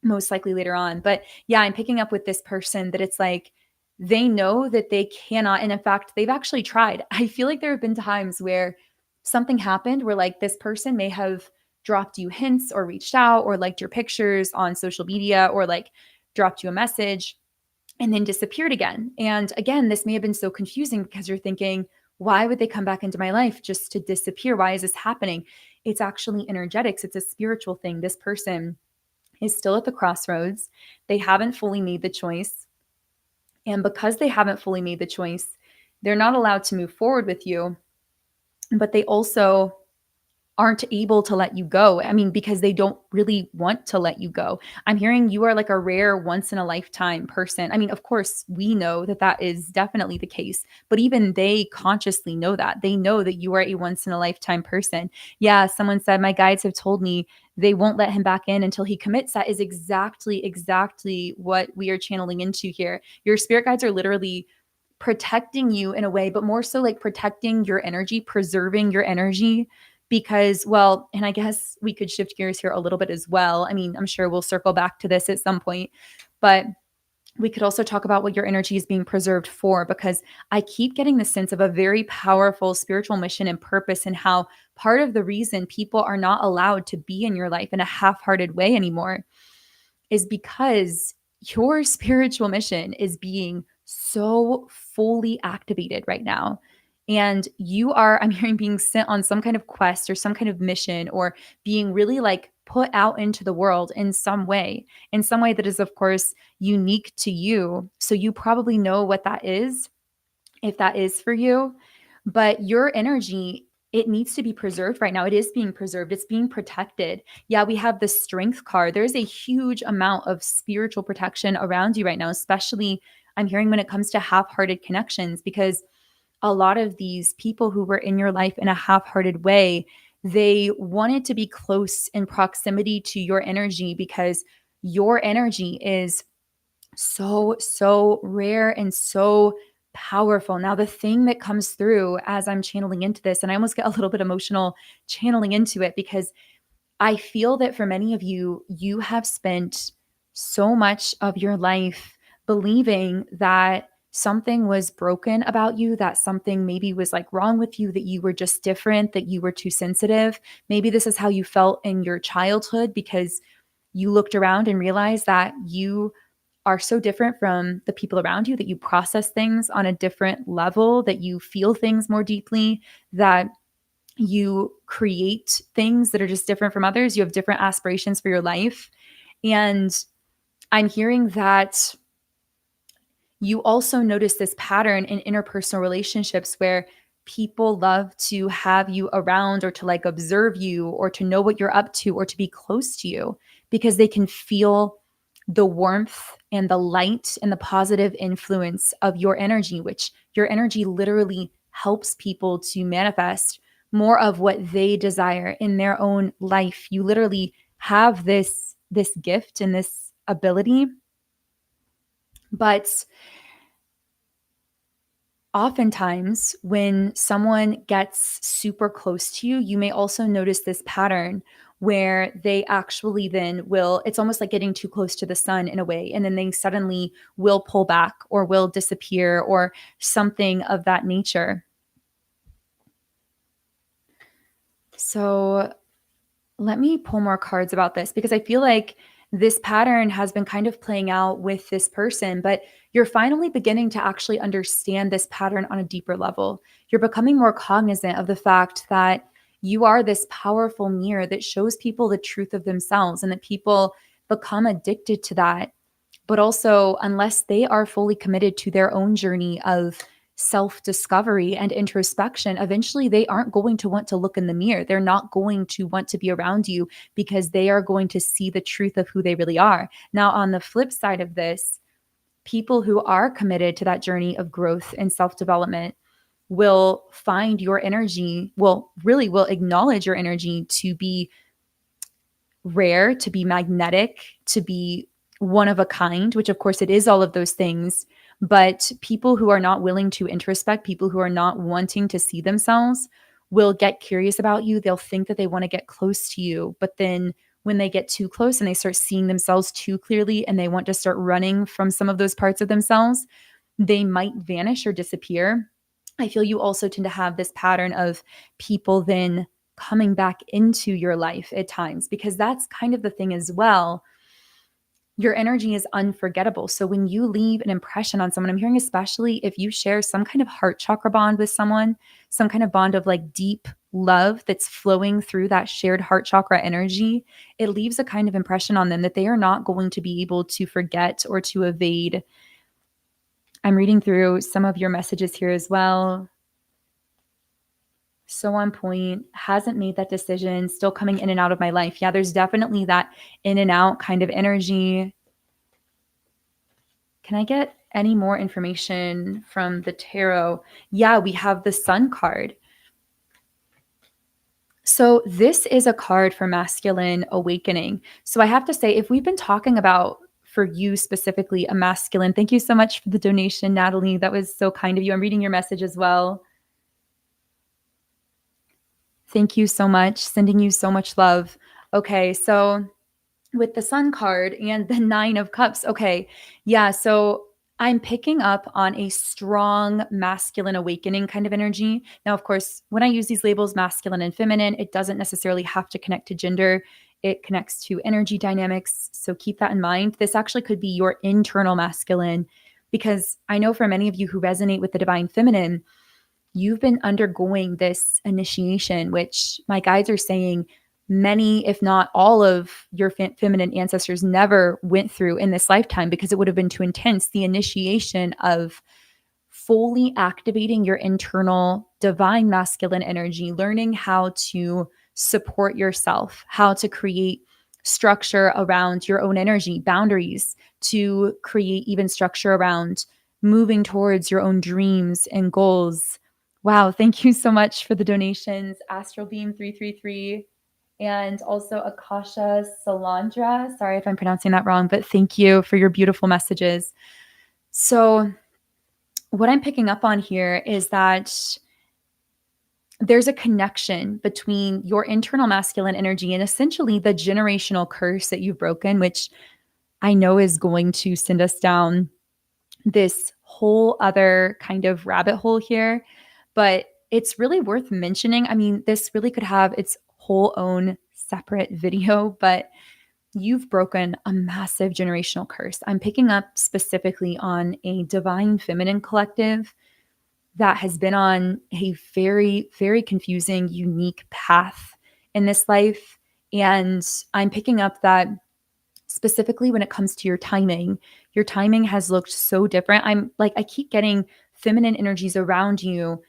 most likely later on. But yeah, I'm picking up with this person that it's like they know that they cannot. And in fact, they've actually tried. I feel like there have been times where something happened where like this person may have dropped you hints or reached out or liked your pictures on social media or like dropped you a message and then disappeared again. And again, this may have been so confusing because you're thinking, why would they come back into my life just to disappear? Why is this happening? It's actually energetics, it's a spiritual thing. This person is still at the crossroads. They haven't fully made the choice. And because they haven't fully made the choice, they're not allowed to move forward with you, but they also aren't able to let you go. I mean, because they don't really want to let you go. I'm hearing you are like a rare once in a lifetime person. I mean, of course, we know that that is definitely the case, but even they consciously know that. They know that you are a once in a lifetime person. Yeah, someone said, my guides have told me they won't let him back in until he commits. That is exactly what we are channeling into here. Your spirit guides are literally protecting you in a way, but more so like protecting your energy, preserving your energy. Because, well, and I guess we could shift gears here a little bit as well. I mean, I'm sure we'll circle back to this at some point, but we could also talk about what your energy is being preserved for, because I keep getting the sense of a very powerful spiritual mission and purpose, and how part of the reason people are not allowed to be in your life in a half-hearted way anymore is because your spiritual mission is being so fully activated right now. And you are, I'm hearing, being sent on some kind of quest or some kind of mission, or being really like put out into the world in some way that is, of course, unique to you. So you probably know what that is, if that is for you. But your energy, it needs to be preserved right now. It is being preserved, it's being protected. Yeah, we have the strength card. There's a huge amount of spiritual protection around you right now, especially I'm hearing when it comes to half-hearted connections, because a lot of these people who were in your life in a half-hearted way, they wanted to be close in proximity to your energy because your energy is so rare and so powerful. Now, the thing that comes through as I'm channeling into this, and I almost get a little bit emotional channeling into it, because I feel that for many of you, you have spent so much of your life believing that something was broken about you, that something maybe was like wrong with you, that you were just different, that you were too sensitive. Maybe this is how you felt in your childhood because you looked around and realized that you are so different from the people around you, that you process things on a different level, that you feel things more deeply, that you create things that are just different from others. You have different aspirations for your life. And I'm hearing that you also notice this pattern in interpersonal relationships where people love to have you around, or to like observe you, or to know what you're up to, or to be close to you, because they can feel the warmth and the light and the positive influence of your energy, which your energy literally helps people to manifest more of what they desire in their own life. You literally have this gift and this ability. But Oftentimes, when someone gets super close to you, you may also notice this pattern where they actually then will, it's almost like getting too close to the sun in a way, and then they suddenly will pull back or will disappear or something of that nature. So, let me pull more cards about this because I feel like this pattern has been kind of playing out with this person, but you're finally beginning to actually understand this pattern on a deeper level. You're becoming more cognizant of the fact that you are this powerful mirror that shows people the truth of themselves and that people become addicted to that. But also, unless they are fully committed to their own journey of self discovery and introspection, eventually they aren't going to want to look in the mirror. They're not going to want to be around you because they are going to see the truth of who they really are. Now, on the flip side of this, people who are committed to that journey of growth and self development will find your energy, will acknowledge your energy to be rare, to be magnetic, to be one of a kind, which of course it is all of those things. But people who are not willing to introspect, people who are not wanting to see themselves, will get curious about you. They'll think that they want to get close to you. But then when they get too close and they start seeing themselves too clearly and they want to start running from some of those parts of themselves, they might vanish or disappear. I feel you also tend to have this pattern of people then coming back into your life at times because that's kind of the thing as well. Your energy is unforgettable. So when you leave an impression on someone, I'm hearing especially if you share some kind of heart chakra bond with someone, some kind of bond of like deep love that's flowing through that shared heart chakra energy, it leaves a kind of impression on them that they are not going to be able to forget or to evade. I'm reading through some of your messages here as well. So on point, hasn't made that decision, still coming in and out of my life. Yeah, there's definitely that in and out kind of energy. Can I get any more information from the tarot? Yeah, we have the Sun card. So this is a card for masculine awakening. So I have to say, if we've been talking about for you specifically a masculine, thank you so much for the donation, Natalie. That was so kind of you. I'm reading your message as well. Thank you so much. Sending you so much love. Okay, so with the Sun card and the Nine of Cups. Okay. Yeah. So I'm picking up on a strong masculine awakening kind of energy. Now, of course, when I use these labels, masculine and feminine, it doesn't necessarily have to connect to gender. It connects to energy dynamics. So keep that in mind. This actually could be your internal masculine, because I know for many of you who resonate with the divine feminine, you've been undergoing this initiation, which my guides are saying many, if not all of your feminine ancestors never went through in this lifetime because it would have been too intense. The initiation of fully activating your internal divine masculine energy, learning how to support yourself, how to create structure around your own energy, boundaries, to create even structure around moving towards your own dreams and goals. Wow, thank you so much for the donations, Astral Beam 333 and also Akasha Salandra. Sorry if I'm pronouncing that wrong, but thank you for your beautiful messages. So, what I'm picking up on here is that there's a connection between your internal masculine energy and essentially the generational curse that you've broken, which I know is going to send us down this whole other kind of rabbit hole here. But it's really worth mentioning. I mean, this really could have its whole own separate video, but you've broken a massive generational curse. I'm picking up specifically on a divine feminine collective that has been on a very, very confusing, unique path in this life. And I'm picking up that specifically when it comes to your timing has looked so different. I'm like, I keep getting feminine energies around you,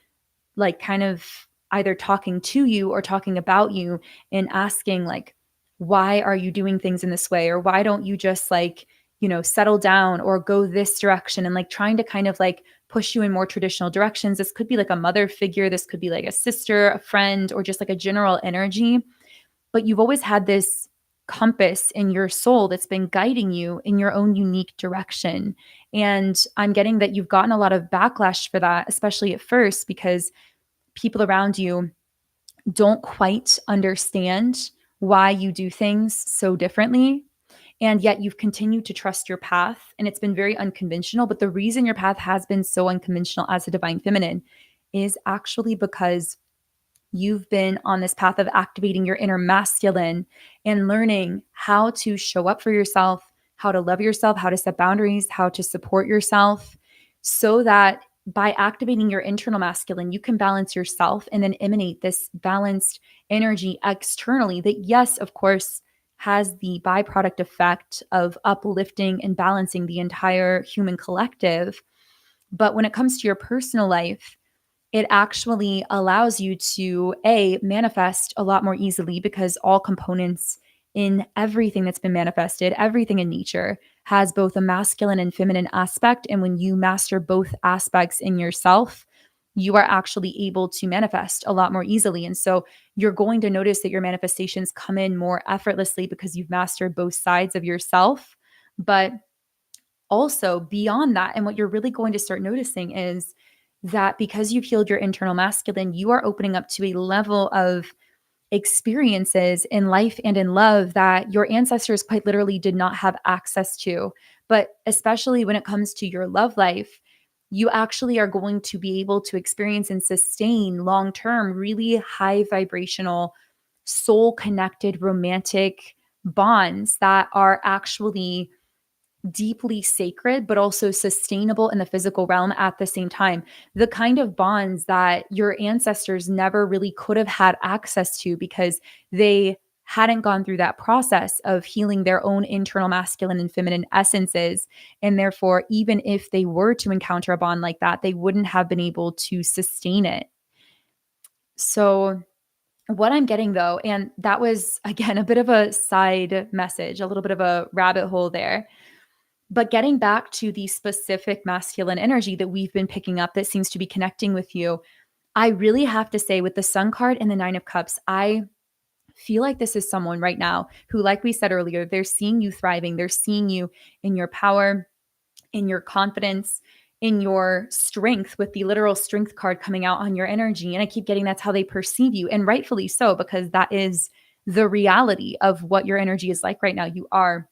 like kind of either talking to you or talking about you and asking, like, why are you doing things in this way? Or why don't you just like, settle down or go this direction, and like trying to kind of like push you in more traditional directions. This could be like a mother figure. This could be like a sister, a friend, or just like a general energy. But you've always had this compass in your soul that's been guiding you in your own unique direction. And I'm getting that you've gotten a lot of backlash for that, especially at first, because people around you don't quite understand why you do things so differently. And yet you've continued to trust your path, and it's been very unconventional. But the reason your path has been so unconventional as a divine feminine is actually because you've been on this path of activating your inner masculine and learning how to show up for yourself, how to love yourself, how to set boundaries, how to support yourself, so that by activating your internal masculine, you can balance yourself and then emanate this balanced energy externally that, yes, of course, has the byproduct effect of uplifting and balancing the entire human collective. But when it comes to your personal life, it actually allows you to manifest a lot more easily, because all components in everything that's been manifested, everything in nature has both a masculine and feminine aspect. And when you master both aspects in yourself, you are actually able to manifest a lot more easily. And so you're going to notice that your manifestations come in more effortlessly because you've mastered both sides of yourself. But also beyond that, and what you're really going to start noticing is that because you've healed your internal masculine, you are opening up to a level of experiences in life and in love that your ancestors quite literally did not have access to. But especially when it comes to your love life, you actually are going to be able to experience and sustain long term, really high vibrational, soul connected romantic bonds that are actually deeply sacred, but also sustainable in the physical realm at the same time. The kind of bonds that your ancestors never really could have had access to because they hadn't gone through that process of healing their own internal masculine and feminine essences. And therefore, even if they were to encounter a bond like that, they wouldn't have been able to sustain it. So, what I'm getting though, and that was again a bit of a side message, a little bit of a rabbit hole there, but getting back to the specific masculine energy that we've been picking up that seems to be connecting with you, I really have to say, with the Sun card and the Nine of Cups, I feel like this is someone right now who, like we said earlier, they're seeing you thriving. They're seeing you in your power, in your confidence, in your strength, with the literal strength card coming out on your energy. And I keep getting that's how they perceive you. And rightfully so, because that is the reality of what your energy is like right now. You are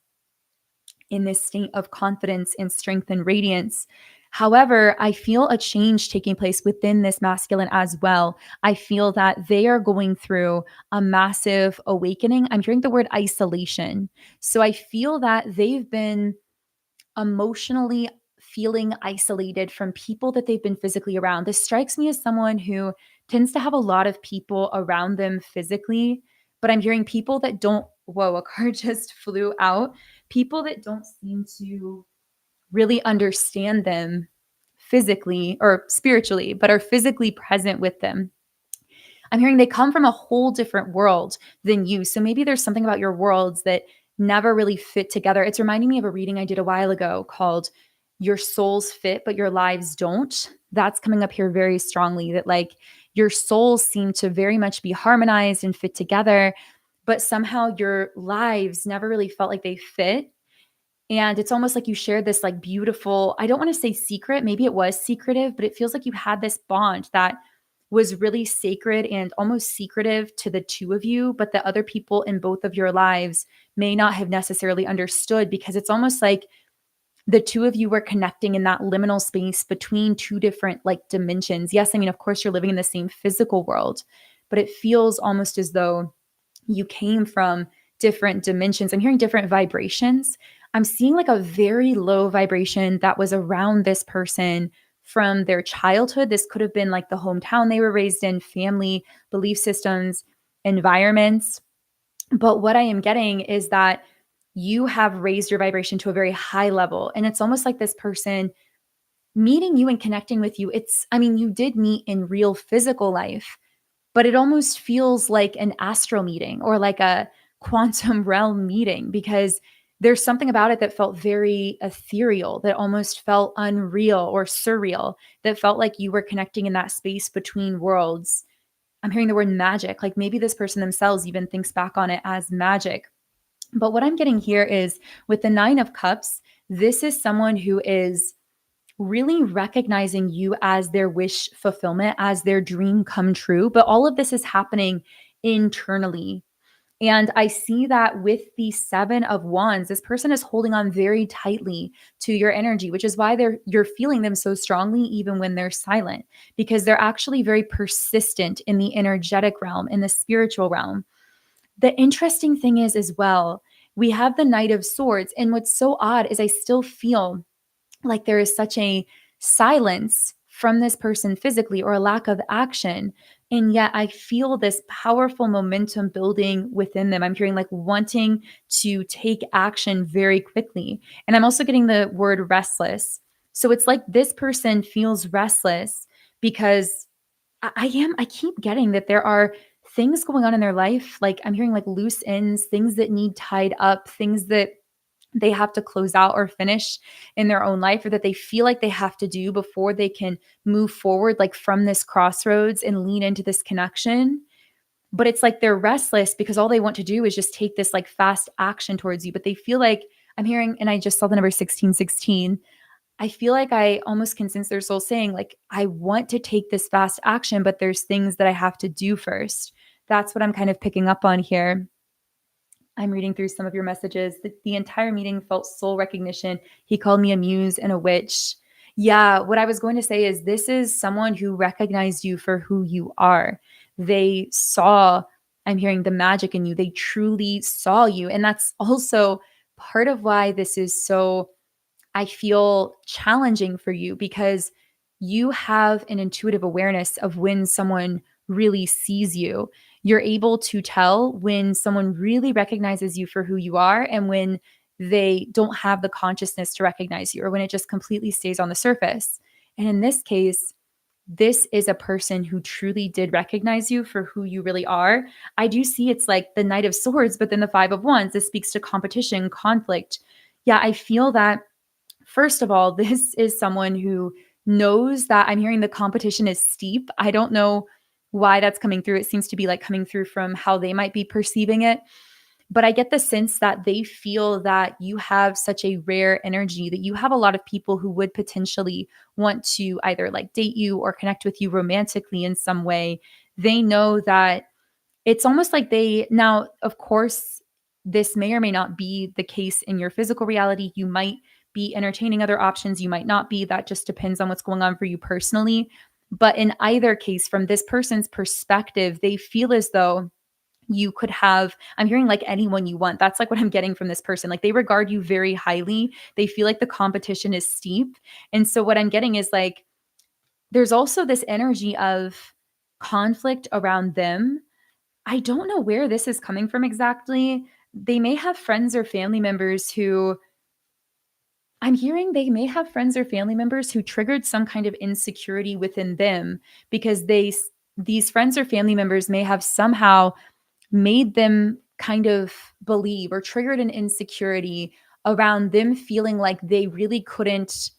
in this state of confidence and strength and radiance. However, I feel a change taking place within this masculine as well. I feel that they are going through a massive awakening. I'm hearing the word isolation. So I feel that they've been emotionally feeling isolated from people that they've been physically around. This strikes me as someone who tends to have a lot of people around them physically, but I'm hearing people that don't, whoa, a card just flew out. People that don't seem to really understand them physically or spiritually, but are physically present with them. I'm hearing they come from a whole different world than you. So maybe there's something about your worlds that never really fit together. It's reminding me of a reading I did a while ago called Your Souls Fit, but Your Lives Don't. That's coming up here very strongly, that like your souls seem to very much be harmonized and fit together, but somehow your lives never really felt like they fit. And it's almost like you shared this like beautiful, I don't want to say secret, maybe it was secretive, but it feels like you had this bond that was really sacred and almost secretive to the two of you, but the other people in both of your lives may not have necessarily understood, because it's almost like the two of you were connecting in that liminal space between two different like dimensions. Yes, I mean, of course, you're living in the same physical world, but it feels almost as though you came from different dimensions. I'm hearing different vibrations. I'm seeing like a very low vibration that was around this person from their childhood. This could have been like the hometown they were raised in, family, belief systems, environments. But what I am getting is that you have raised your vibration to a very high level. And it's almost like this person meeting you and connecting with you. I mean, you did meet in real physical life, but it almost feels like an astral meeting or like a quantum realm meeting, because there's something about it that felt very ethereal, that almost felt unreal or surreal, that felt like you were connecting in that space between worlds. I'm hearing the word magic. Like maybe this person themselves even thinks back on it as magic. But what I'm getting here is with the Nine of Cups, this is someone who is really recognizing you as their wish fulfillment, as their dream come true. But all of this is happening internally. And I see that with the Seven of Wands, this person is holding on very tightly to your energy, which is why you're feeling them so strongly even when they're silent, because they're actually very persistent in the energetic realm, in the spiritual realm. The interesting thing is as well, we have the Knight of Swords, and what's so odd is I still feel like there is such a silence from this person physically or a lack of action. And yet I feel this powerful momentum building within them. I'm hearing like wanting to take action very quickly. And I'm also getting the word restless. So it's like this person feels restless because I keep getting that there are things going on in their life. Like I'm hearing like loose ends, things that need tied up, things that they have to close out or finish in their own life, or that they feel like they have to do before they can move forward, like from this crossroads and lean into this connection. But it's like they're restless because all they want to do is just take this like fast action towards you. But they feel like I'm hearing, and I just saw the number 1616. I feel like I almost can sense their soul saying, like, I want to take this fast action, but there's things that I have to do first. That's what I'm kind of picking up on here. I'm reading through some of your messages. The entire meeting felt soul recognition. He called me a muse and a witch. Yeah, what I was going to say is this is someone who recognized you for who you are. They saw, I'm hearing the magic in you. They truly saw you. And that's also part of why this is so, I feel, challenging for you, because you have an intuitive awareness of when someone really sees you. You're able to tell when someone really recognizes you for who you are and when they don't have the consciousness to recognize you, or when it just completely stays on the surface. And in this case, this is a person who truly did recognize you for who you really are. I do see it's like the Knight of Swords, but then the Five of Wands. This speaks to competition, conflict. Yeah, I feel that. First of all, this is someone who knows that I'm hearing the competition is steep. I don't know why that's coming through. It seems to be like coming through from how they might be perceiving it. But I get the sense that they feel that you have such a rare energy, that you have a lot of people who would potentially want to either like date you or connect with you romantically in some way. They know that it's almost like they now, of course, this may or may not be the case in your physical reality. You might be entertaining other options, you might not be. That just depends on what's going on for you personally. But in either case, from this person's perspective, they feel as though you could have, I'm hearing like anyone you want. That's like what I'm getting from this person. Like they regard you very highly. They feel like the competition is steep. And so what I'm getting is like there's also this energy of conflict around them. I don't know where this is coming from exactly. They may have friends or family members who, I'm hearing they may have friends or family members who triggered some kind of insecurity within them, because these friends or family members may have somehow made them kind of believe or triggered an insecurity around them feeling like they really couldn't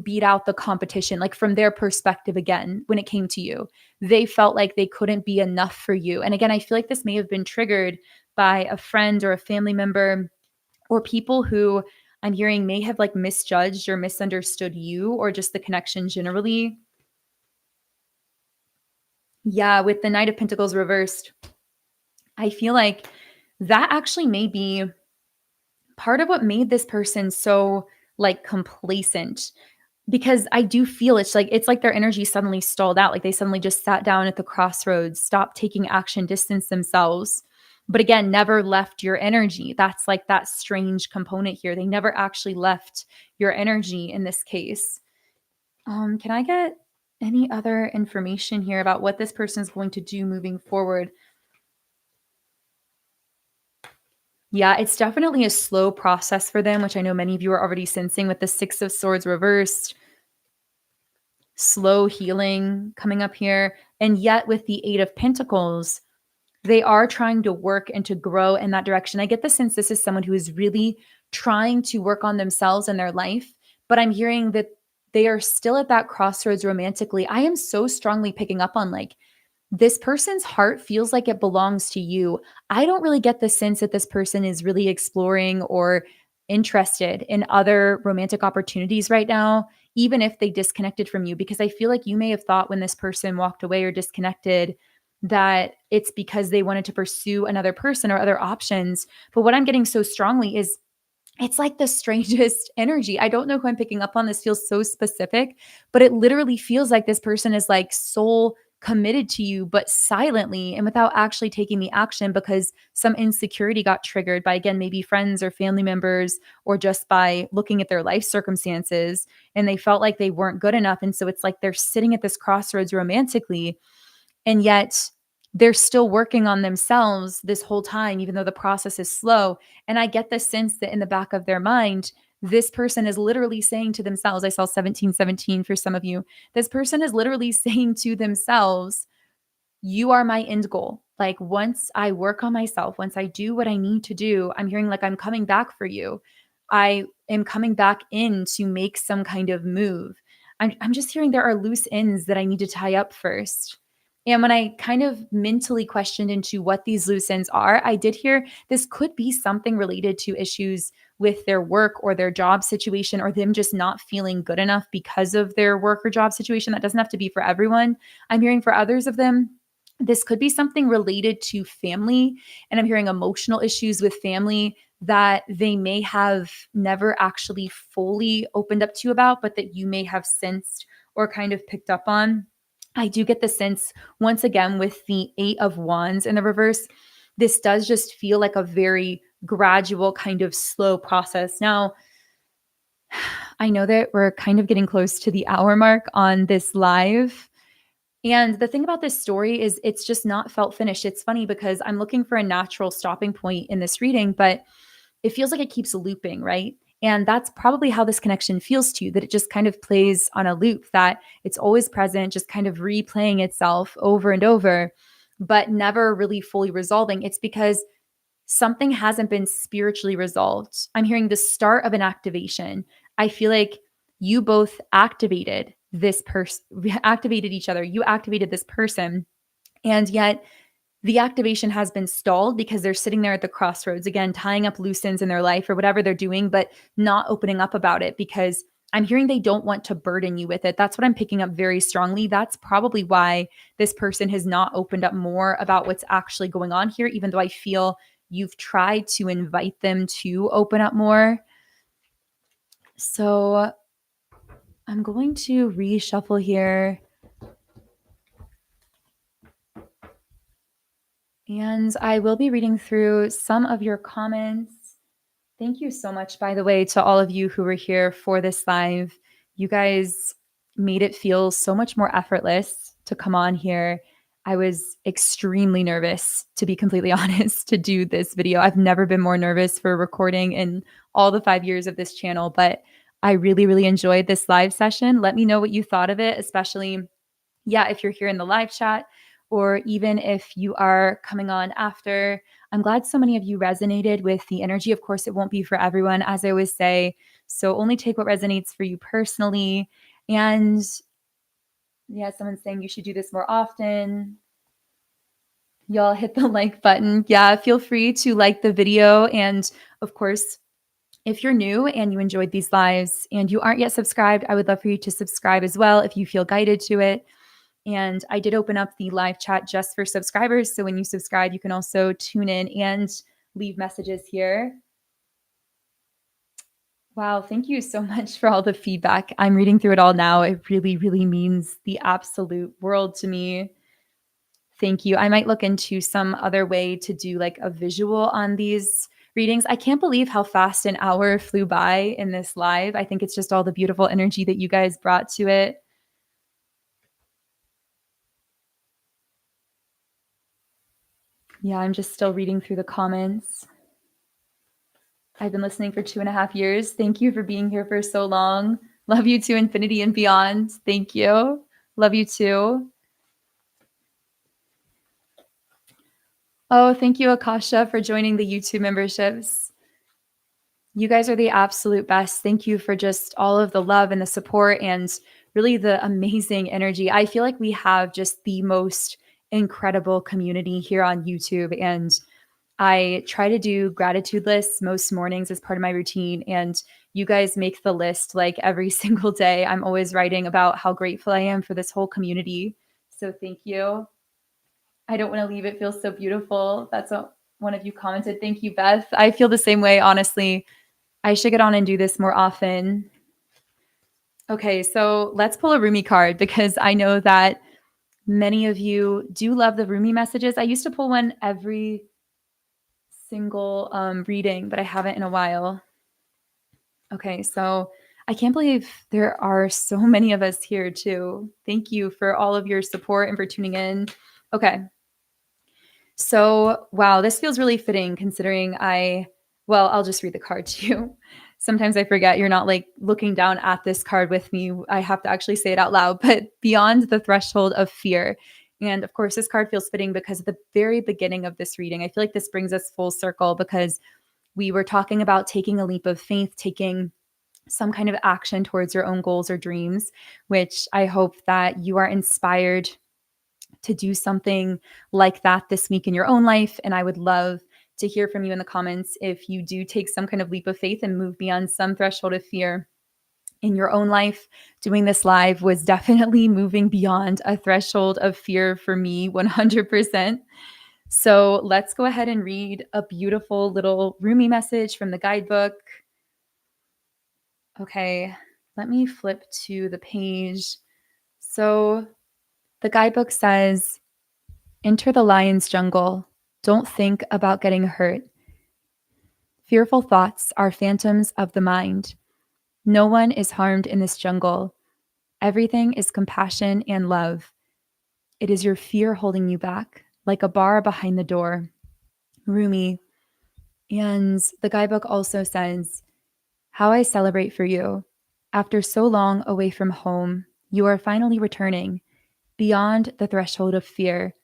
beat out the competition, like from their perspective. Again, when it came to you, they felt like they couldn't be enough for you. And again, I feel like this may have been triggered by a friend or a family member, or people who I'm hearing may have like misjudged or misunderstood you, or just the connection generally. Yeah, with the Knight of Pentacles reversed, I feel like that actually may be part of what made this person so like complacent, because I do feel it's like their energy suddenly stalled out. Like they suddenly just sat down at the crossroads, stopped taking action, distanced themselves. But again, never left your energy. That's like that strange component here. They never actually left your energy in this case. Can I get any other information here about what this person is going to do moving forward? Yeah, it's definitely a slow process for them, which I know many of you are already sensing with the Six of Swords reversed. Slow healing coming up here. And yet, with the Eight of Pentacles, they are trying to work and to grow in that direction. I get the sense this is someone who is really trying to work on themselves and their life, but I'm hearing that they are still at that crossroads romantically. I am so strongly picking up on like this person's heart feels like it belongs to you. I don't really get the sense that this person is really exploring or interested in other romantic opportunities right now, even if they disconnected from you, because I feel like you may have thought when this person walked away or disconnected that it's because they wanted to pursue another person or other options. But what I'm getting so strongly is it's like the strangest energy. I don't know who I'm picking up on. This feels so specific, but it literally feels like this person is like soul committed to you, but silently and without actually taking the action because some insecurity got triggered by, again, maybe friends or family members, or just by looking at their life circumstances. And they felt like they weren't good enough. And so it's like they're sitting at this crossroads romantically, and yet they're still working on themselves this whole time, even though the process is slow. And I get the sense that in the back of their mind, this person is literally saying to themselves, I saw 1717 for some of you. This person is literally saying to themselves, you are my end goal. Like, once I work on myself, once I do what I need to do, I'm hearing like I'm coming back for you. I am coming back in to make some kind of move. I'm just hearing there are loose ends that I need to tie up first. And when I kind of mentally questioned into what these loose ends are, I did hear this could be something related to issues with their work or their job situation, or them just not feeling good enough because of their work or job situation. That doesn't have to be for everyone. I'm hearing for others of them, this could be something related to family. And I'm hearing emotional issues with family that they may have never actually fully opened up to you about, but that you may have sensed or kind of picked up on. I do get the sense, once again, with the Eight of Wands in the reverse, this does just feel like a very gradual, kind of slow process. Now, I know that we're kind of getting close to the hour mark on this live. And the thing about this story is it's just not felt finished. It's funny because I'm looking for a natural stopping point in this reading, but it feels like it keeps looping, right? And that's probably how this connection feels to you, that it just kind of plays on a loop, that it's always present, just kind of replaying itself over and over, but never really fully resolving. It's because something hasn't been spiritually resolved. I'm hearing the start of an activation. I feel like you both activated this person, activated each other. You activated this person. And yet the activation has been stalled because they're sitting there at the crossroads, again, tying up loose ends in their life or whatever they're doing, but not opening up about it because I'm hearing they don't want to burden you with it. That's what I'm picking up very strongly. That's probably why this person has not opened up more about what's actually going on here, even though I feel you've tried to invite them to open up more. So I'm going to reshuffle here. And I will be reading through some of your comments. Thank you so much, by the way, to all of you who were here for this live. You guys made it feel so much more effortless to come on here. I was extremely nervous, to be completely honest, to do this video. I've never been more nervous for recording in all the 5 years of this channel, but I really, really enjoyed this live session. Let me know what you thought of it, especially, yeah, if you're here in the live chat, or even if you are coming on after. I'm glad so many of you resonated with the energy. Of course, it won't be for everyone, as I always say. So only take what resonates for you personally. And yeah, someone's saying you should do this more often. Y'all hit the like button. Yeah, feel free to like the video. And of course, if you're new and you enjoyed these lives and you aren't yet subscribed, I would love for you to subscribe as well if you feel guided to it. And I did open up the live chat just for subscribers. So when you subscribe, you can also tune in and leave messages here. Wow, thank you so much for all the feedback. I'm reading through it all now. It really, really means the absolute world to me. Thank you. I might look into some other way to do like a visual on these readings. I can't believe how fast an hour flew by in this live. I think it's just all the beautiful energy that you guys brought to it. Yeah, I'm just still reading through the comments. I've been listening for 2.5 years. Thank you for being here for so long. Love you to infinity and beyond. Thank you. Love you too. Oh, thank you, Akasha, for joining the YouTube memberships. You guys are the absolute best. Thank you for just all of the love and the support and really the amazing energy. I feel like we have just the most incredible community here on YouTube. And I try to do gratitude lists most mornings as part of my routine. And you guys make the list like every single day. I'm always writing about how grateful I am for this whole community. So thank you. I don't want to leave. It feels so beautiful. That's what one of you commented. Thank you, Beth. I feel the same way, honestly. I should get on and do this more often. Okay, so let's pull a Rumi card because I know that many of you do love the Rumi messages. I used to pull one every single reading, but I haven't in a while. Okay, so I can't believe there are so many of us here too. Thank you for all of your support and for tuning in. Okay, so wow, this feels really fitting considering I'll just read the card to you. Sometimes I forget you're not like looking down at this card with me. I have to actually say it out loud, but beyond the threshold of fear. And of course, this card feels fitting because at the very beginning of this reading, I feel like this brings us full circle because we were talking about taking a leap of faith, taking some kind of action towards your own goals or dreams, which I hope that you are inspired to do something like that this week in your own life. And I would love to hear from you in the comments if you do take some kind of leap of faith and move beyond some threshold of fear in your own life. Doing this live was definitely moving beyond a threshold of fear for me, 100%. So let's go ahead and read a beautiful little Rumi message from the guidebook. Okay, let me flip to the page. So the guidebook says, enter the lion's jungle. Don't think about getting hurt. Fearful thoughts are phantoms of the mind. No one is harmed in this jungle. Everything is compassion and love. It is your fear holding you back, like a bar behind the door. Rumi. And the guidebook also says, how I celebrate for you. After so long away from home, you are finally returning beyond the threshold of fear.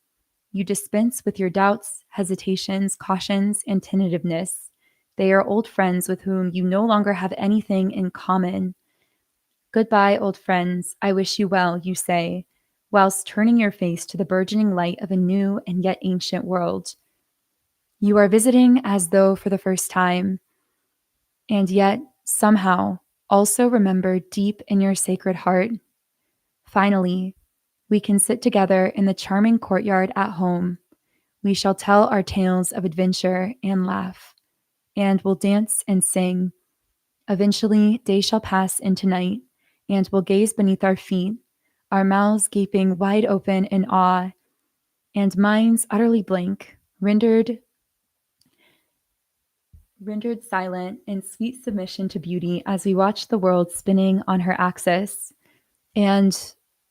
You dispense with your doubts, hesitations, cautions, and tentativeness. They are old friends with whom you no longer have anything in common. Goodbye, old friends. I wish you well, you say, whilst turning your face to the burgeoning light of a new and yet ancient world. You are visiting as though for the first time, and yet somehow also remember deep in your sacred heart. Finally, we can sit together in the charming courtyard at home. We shall tell our tales of adventure and laugh, and we'll dance and sing. Eventually, day shall pass into night, and we'll gaze beneath our feet, our mouths gaping wide open in awe, and minds utterly blank, rendered silent in sweet submission to beauty as we watch the world spinning on her axis. And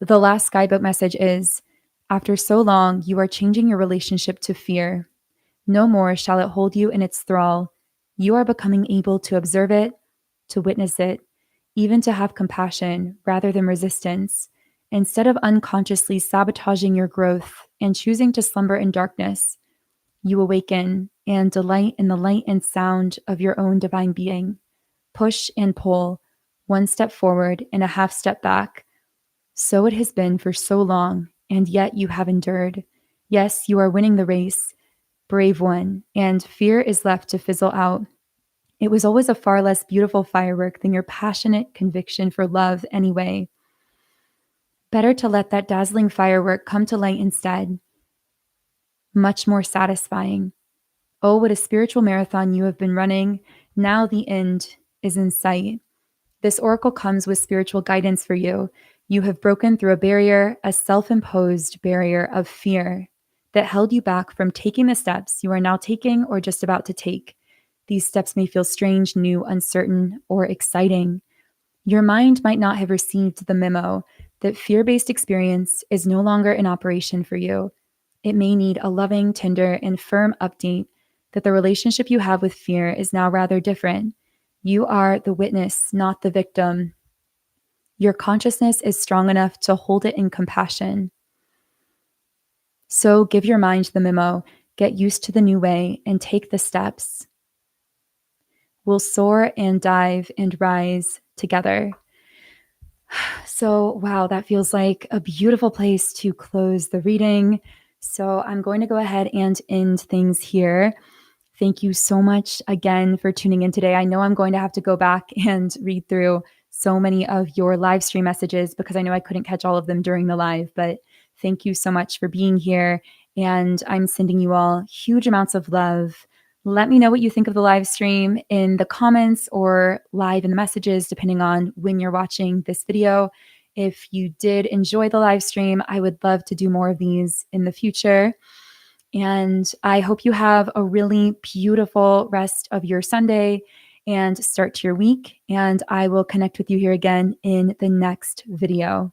the last guidebook message is, after so long, you are changing your relationship to fear. No more shall it hold you in its thrall. You are becoming able to observe it, to witness it, even to have compassion rather than resistance, instead of unconsciously sabotaging your growth and choosing to slumber in darkness. You awaken and delight in the light and sound of your own divine being. Push and pull, one step forward and a half step back. So it has been for so long, and yet you have endured. Yes, you are winning the race, brave one, and fear is left to fizzle out. It was always a far less beautiful firework than your passionate conviction for love anyway. Better to let that dazzling firework come to light instead. Much more satisfying. Oh, what a spiritual marathon you have been running. Now the end is in sight. This oracle comes with spiritual guidance for you. You have broken through a barrier, a self-imposed barrier of fear that held you back from taking the steps you are now taking or just about to take. These steps may feel strange, new, uncertain, or exciting. Your mind might not have received the memo that fear-based experience is no longer in operation for you. It may need a loving, tender, and firm update that the relationship you have with fear is now rather different. You are the witness, not the victim. Your consciousness is strong enough to hold it in compassion. So give your mind the memo, get used to the new way, and take the steps. We'll soar and dive and rise together. So, wow, that feels like a beautiful place to close the reading. So I'm going to go ahead and end things here. Thank you so much again for tuning in today. I know I'm going to have to go back and read through so many of your live stream messages because I know I couldn't catch all of them during the live, but thank you so much for being here. And I'm sending you all huge amounts of love. Let me know what you think of the live stream in the comments or live in the messages, depending on when you're watching this video. If you did enjoy the live stream, I would love to do more of these in the future. And I hope you have a really beautiful rest of your Sunday and start to your week. And I will connect with you here again in the next video.